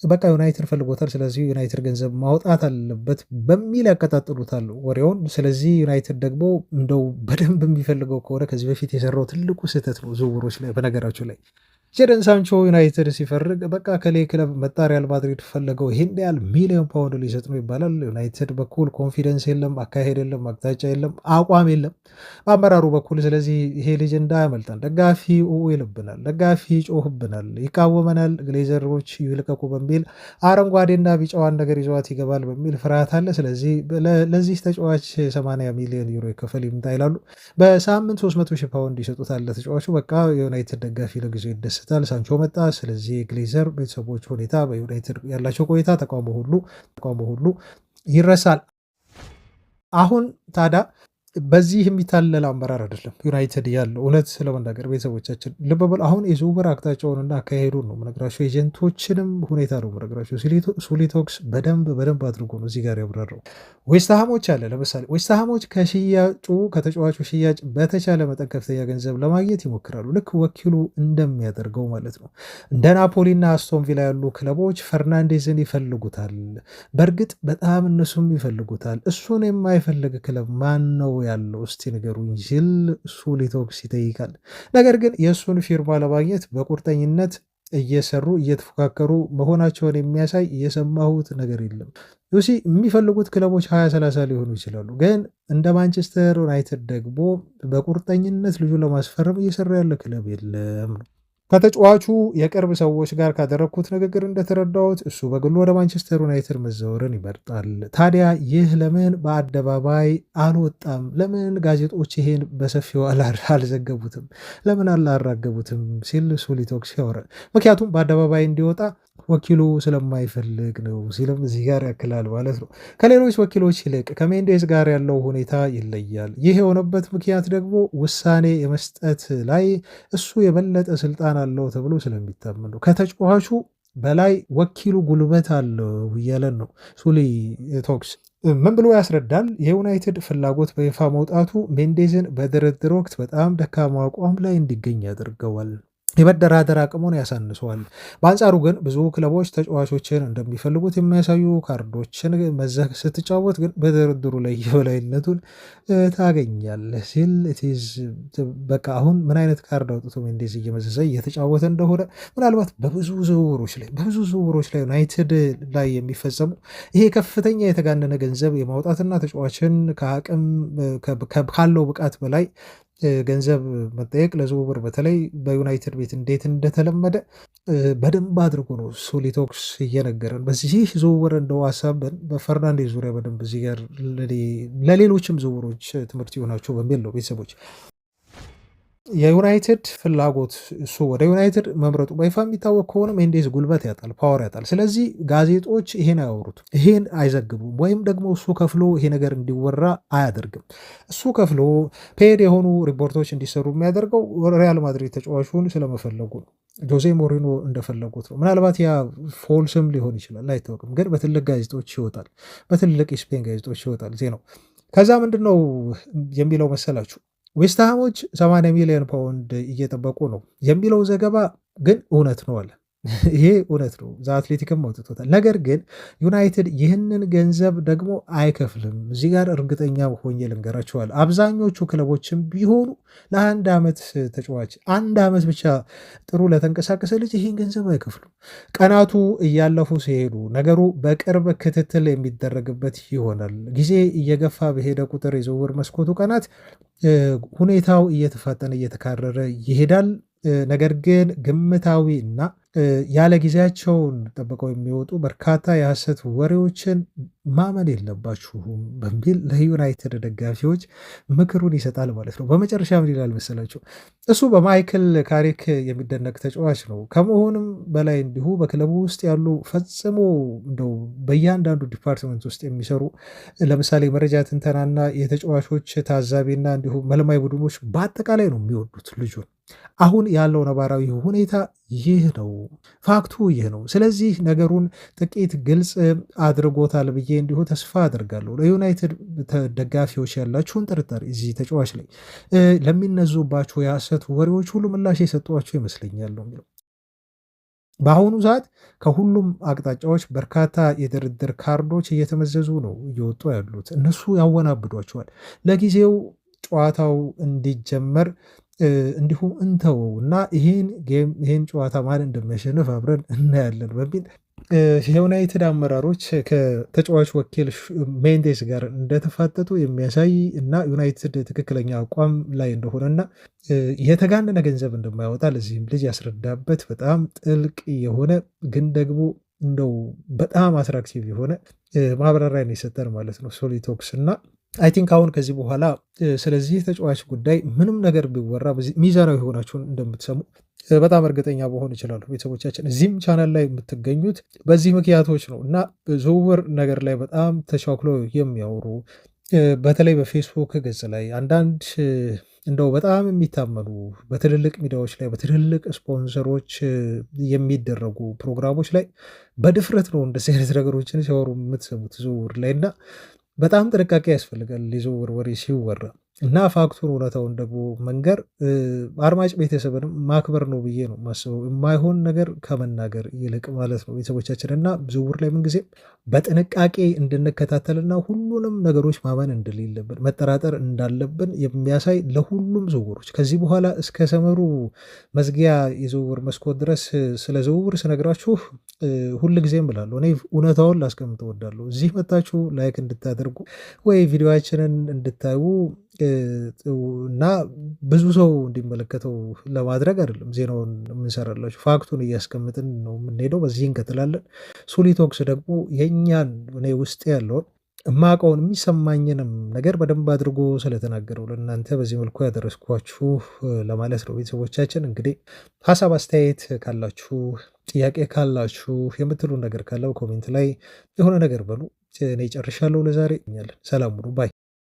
በቃ ዩናይትድ ፈልጎታል፣ ስለዚህ ዩናይትድ ገንዘብ ማውጣት አለበት በሚል ያቀጣጥሉታል ወሬውን። ስለዚህ ዩናይትድ ደግሞ እንደው በደንብ የሚፈልገው ከሆነ ከዚህ በፊት የሰራው ትልቁ ስህተት ነው ዝውውሮች ላይ በነገራቸው ላይ ጄደን ሳንቾ ዩናይትድ ሲፈርግ በቃ ከሌ ክለብ መጣ ሪያል ማድሪድ ፈለገው ይህን ያህል ሚሊዮን ፓውንድ ሊሰጥ ነው ይባላል። ዩናይትድ በኩል ኮንፊደንስ የለም፣ አካሄድ የለም፣ አቅጣጫ የለም፣ አቋም የለም በአመራሩ በኩል። ስለዚህ ይሄ ልጅ እንዳያመልጠን ደጋፊ ይልብናል፣ ደጋፊ ይጮህብናል፣ ይቃወመናል፣ ግሌዘሮች ይልቀቁ በሚል አረንጓዴና ቢጫዋን ነገር ይዘዋት ይገባል በሚል ፍርሃት አለ። ስለዚህ ለዚህ ተጫዋች 80 ሚሊዮን ዩሮ ይከፈል ይምጣ ይላሉ። በሳምንት 300 ሺህ ፓውንድ ይሰጡታል ለተጫዋቹ። በቃ የዩናይትድ ደጋፊ ለጊዜው ይደሰታል። ሳንቾ መጣ። ስለዚህ የግሌዘር ቤተሰቦች ሁኔታ በዩናይትድ ያላቸው ቆይታ ተቃውሞ ሁሉ ይረሳል። አሁን ታዲያ በዚህ የሚታለል አመራር አይደለም ዩናይትድ ያለው። እውነት ስለመናገር ቤተሰቦቻችን ልብ በሉ። አሁን የዝውውር አቅጣጫውንና አካሄዱን ነው የምነግራቸው፣ ኤጀንቶችንም ሁኔታ ነው የምነግራቸው። ሱሊቶክስ በደንብ አድርጎ ነው እዚህ ጋር ያብራራው። ዌስትሃሞች አለ ለምሳሌ ዌስትሃሞች ከተጫዋቹ ሽያጭ በተቻለ መጠን ከፍተኛ ገንዘብ ለማግኘት ይሞክራሉ፣ ልክ ወኪሉ እንደሚያደርገው ማለት ነው። እንደ ናፖሊና አስቶን ቪላ ያሉ ክለቦች ፈርናንዴዝን ይፈልጉታል። በእርግጥ በጣም እነሱም ይፈልጉታል። እሱን የማይፈልግ ክለብ ማን ነው ያለው እስቲ ንገሩኝ ሲል ሱሊቶክስ ይጠይቃል። ነገር ግን የእሱን ፊርማ ለማግኘት በቁርጠኝነት እየሰሩ እየተፎካከሩ መሆናቸውን የሚያሳይ የሰማሁት ነገር የለም። ዩሲ የሚፈልጉት ክለቦች 20-30 ሊሆኑ ይችላሉ፣ ግን እንደ ማንቸስተር ዩናይትድ ደግሞ በቁርጠኝነት ልጁ ለማስፈረም እየሰራ ያለ ክለብ የለም ነው። ከተጫዋቹ የቅርብ ሰዎች ጋር ካደረግኩት ንግግር እንደተረዳሁት እሱ በግሉ ወደ ማንቸስተር ዩናይትድ መዘወርን ይመርጣል። ታዲያ ይህ ለምን በአደባባይ አልወጣም? ለምን ጋዜጦች ይሄን በሰፊው አልዘገቡትም? ለምን አላራገቡትም? ሲል ሱሊቶክስ ያወራል። ምክንያቱም በአደባባይ እንዲወጣ ወኪሉ ስለማይፈልግ ነው ሲልም እዚህ ጋር ያክላል ማለት ነው። ከሌሎች ወኪሎች ይልቅ ከሜንዴዝ ጋር ያለው ሁኔታ ይለያል። ይህ የሆነበት ምክንያት ደግሞ ውሳኔ የመስጠት ላይ እሱ የበለጠ ስልጣን አለው ተብሎ ስለሚታመን ነው። ከተጫዋቹ በላይ ወኪሉ ጉልበት አለው እያለን ነው ሱሊቶክስ። ምን ብሎ ያስረዳል? የዩናይትድ ፍላጎት በይፋ መውጣቱ ሜንዴዝን በድርድር ወቅት በጣም ደካማ አቋም ላይ እንዲገኝ ያደርገዋል፣ የመደራደር አቅሙን ያሳንሰዋል። በአንጻሩ ግን ብዙ ክለቦች ተጫዋቾችን እንደሚፈልጉት የሚያሳዩ ካርዶችን መዘህ ስትጫወት ግን በድርድሩ ላይ የበላይነቱን ታገኛለህ ሲል በቃ አሁን ምን አይነት ካርድ አውጥቶ ሜንዴዝ እየመዘዘ እየተጫወተ እንደሆነ ምናልባት በብዙ ዝውውሮች ላይ ዩናይትድ ላይ የሚፈጸሙ ይሄ ከፍተኛ የተጋነነ ገንዘብ የማውጣትና ተጫዋችን ከአቅም ካለው ብቃት በላይ ገንዘብ መጠየቅ ለዝውውር በተለይ በዩናይትድ ቤት እንዴት እንደተለመደ በደንብ አድርጎ ነው ሱሊቶክስ እየነገረን። በዚህ ዝውውር እንደው ሀሳብን በፈርናንዴዝ ዙሪያ በደንብ እዚህ ጋር ለሌሎችም ዝውውሮች ትምህርት ይሆናቸው በሚል ነው ቤተሰቦች የዩናይትድ ፍላጎት እሱ ወደ ዩናይትድ መምረጡ በይፋ የሚታወቅ ከሆነ ሜንዴዝ ጉልበት ያጣል፣ ፓወር ያጣል። ስለዚህ ጋዜጦች ይሄን አያወሩት፣ ይሄን አይዘግቡም፣ ወይም ደግሞ እሱ ከፍሎ ይሄ ነገር እንዲወራ አያደርግም። እሱ ከፍሎ ፔድ የሆኑ ሪፖርቶች እንዲሰሩ የሚያደርገው ሪያል ማድሪድ ተጫዋቹን ስለመፈለጉ ነው። ጆዜ ሞሪኖ እንደፈለጉት ነው። ምናልባት ያ ፎልስም ሊሆን ይችላል አይታወቅም፣ ግን በትልቅ ጋዜጦች ይወጣል፣ በትልቅ የስፔን ጋዜጦች ይወጣል ዜናው። ከዛ ምንድን ነው የሚለው መሰላችሁ? ዌስትሃሞች 80 ሚሊዮን ፓውንድ እየጠበቁ ነው የሚለው ዘገባ ግን እውነት ነው አለ። ይሄ እውነት ነው፣ ዘአትሌቲክም አውጥቶታል። ነገር ግን ዩናይትድ ይህንን ገንዘብ ደግሞ አይከፍልም። እዚህ ጋር እርግጠኛ ሆኜ ልንገራቸዋል። አብዛኞቹ ክለቦችም ቢሆኑ ለአንድ ዓመት ተጫዋች አንድ ዓመት ብቻ ጥሩ ለተንቀሳቀሰ ልጅ ይህን ገንዘብ አይከፍሉም። ቀናቱ እያለፉ ሲሄዱ ነገሩ በቅርብ ክትትል የሚደረግበት ይሆናል። ጊዜ እየገፋ በሄደ ቁጥር የዝውውር መስኮቱ ቀናት ሁኔታው እየተፋጠነ እየተካረረ ይሄዳል። ነገር ግን ግምታዊ እና ያለ ጊዜያቸውን ጠብቀው የሚወጡ በርካታ የሐሰት ወሬዎችን ማመን የለባችሁም በሚል ለዩናይትድ ደጋፊዎች ምክሩን ይሰጣል ማለት ነው። በመጨረሻ ምን ይላል መሰላቸው? እሱ በማይክል ካሪክ የሚደነቅ ተጫዋች ነው ከመሆንም በላይ እንዲሁ በክለቡ ውስጥ ያሉ ፈጽሞ እንደው በእያንዳንዱ ዲፓርትመንት ውስጥ የሚሰሩ ለምሳሌ መረጃ ትንተናና የተጫዋቾች ታዛቢና እንዲሁም መልማይ ቡድኖች በአጠቃላይ ነው የሚወዱት ልጁን። አሁን ያለው ነባራዊ ሁኔታ ይህ ነው፣ ፋክቱ ይህ ነው። ስለዚህ ነገሩን ጥቂት ግልጽ አድርጎታል ብዬ እንዲሁ ተስፋ አድርጋለሁ። ለዩናይትድ ደጋፊዎች ያላችሁን ጥርጣሬ እዚህ ተጫዋች ላይ ለሚነዙባቸው የሐሰት ወሬዎች ሁሉ ምላሽ የሰጧቸው ይመስለኛል ነው የሚለው። በአሁኑ ሰዓት ከሁሉም አቅጣጫዎች በርካታ የድርድር ካርዶች እየተመዘዙ ነው እየወጡ ያሉት። እነሱ ያወናብዷቸዋል። ለጊዜው ጨዋታው እንዲጀመር እንዲሁም እንተወው እና ይህን ጨዋታ ማን እንደሚያሸንፍ አብረን እናያለን በሚል የዩናይትድ አመራሮች ከተጫዋች ወኪል ሜንዴስ ጋር እንደተፋጠጡ የሚያሳይ እና ዩናይትድ ትክክለኛ አቋም ላይ እንደሆነና የተጋነነ ገንዘብ እንደማያወጣ ለዚህም ልጅ ያስረዳበት በጣም ጥልቅ የሆነ ግን ደግሞ እንደው በጣም አትራክቲቭ የሆነ ማብራሪያ ነው የሰጠን ማለት ነው ሱሊቶክስ። እና አይ ቲንክ አሁን ከዚህ በኋላ ስለዚህ ተጫዋች ጉዳይ ምንም ነገር ቢወራ ሚዛናዊ የሆናችሁን እንደምትሰሙ በጣም እርግጠኛ መሆን ይችላሉ። ቤተሰቦቻችን እዚህም ቻናል ላይ የምትገኙት በዚህ ምክንያቶች ነው እና ዝውውር ነገር ላይ በጣም ተቻኩሎ የሚያወሩ በተለይ በፌስቡክ ገጽ ላይ አንዳንድ እንደው በጣም የሚታመኑ በትልልቅ ሚዲያዎች ላይ በትልልቅ ስፖንሰሮች የሚደረጉ ፕሮግራሞች ላይ በድፍረት ነው እንደዚህ አይነት ነገሮችን ሲያወሩ የምትሰሙት ዝውውር ላይ እና በጣም ጥንቃቄ ያስፈልጋል የዝውውር ወሬ ሲወራ እና ፋክቱን እውነታውን ደግሞ መንገር አድማጭ ቤተሰብንም ማክበር ነው ብዬ ነው የማስበው። የማይሆን ነገር ከመናገር ይልቅ ማለት ነው ቤተሰቦቻችን እና ዝውውር ላይ ምንጊዜም በጥንቃቄ እንድንከታተልና ሁሉንም ነገሮች ማመን እንደሌለብን መጠራጠር እንዳለብን የሚያሳይ ለሁሉም ዝውውሮች ከዚህ በኋላ እስከ ሰመሩ መዝጊያ የዝውውር መስኮት ድረስ ስለ ዝውውር ስነግራችሁ ሁል ጊዜም ብላለሁ እኔ እውነታውን ላስቀምጥ እወዳለሁ። እዚህ መታችሁ ላይክ እንድታደርጉ ወይ ቪዲዮችንን እንድታዩ እና ብዙ ሰው እንዲመለከተው ለማድረግ አይደለም ዜናውን የምንሰራላችሁ ፋክቱን እያስቀምጥን ነው የምንሄደው። በዚህ እንቀጥላለን። ሱሊቶክስ ደግሞ የእኛን እኔ ውስጥ ያለውን እማቀውን የሚሰማኝንም ነገር በደንብ አድርጎ ስለተናገረው ለእናንተ በዚህ መልኩ ያደረስኳችሁ ለማለት ነው። ቤተሰቦቻችን እንግዲህ ሀሳብ አስተያየት ካላችሁ ጥያቄ ካላችሁ የምትሉ ነገር ካለው ኮሜንት ላይ የሆነ ነገር በሉ። እኔ ጨርሻለሁ ለዛሬ። ሰላም ሁኑ ባይ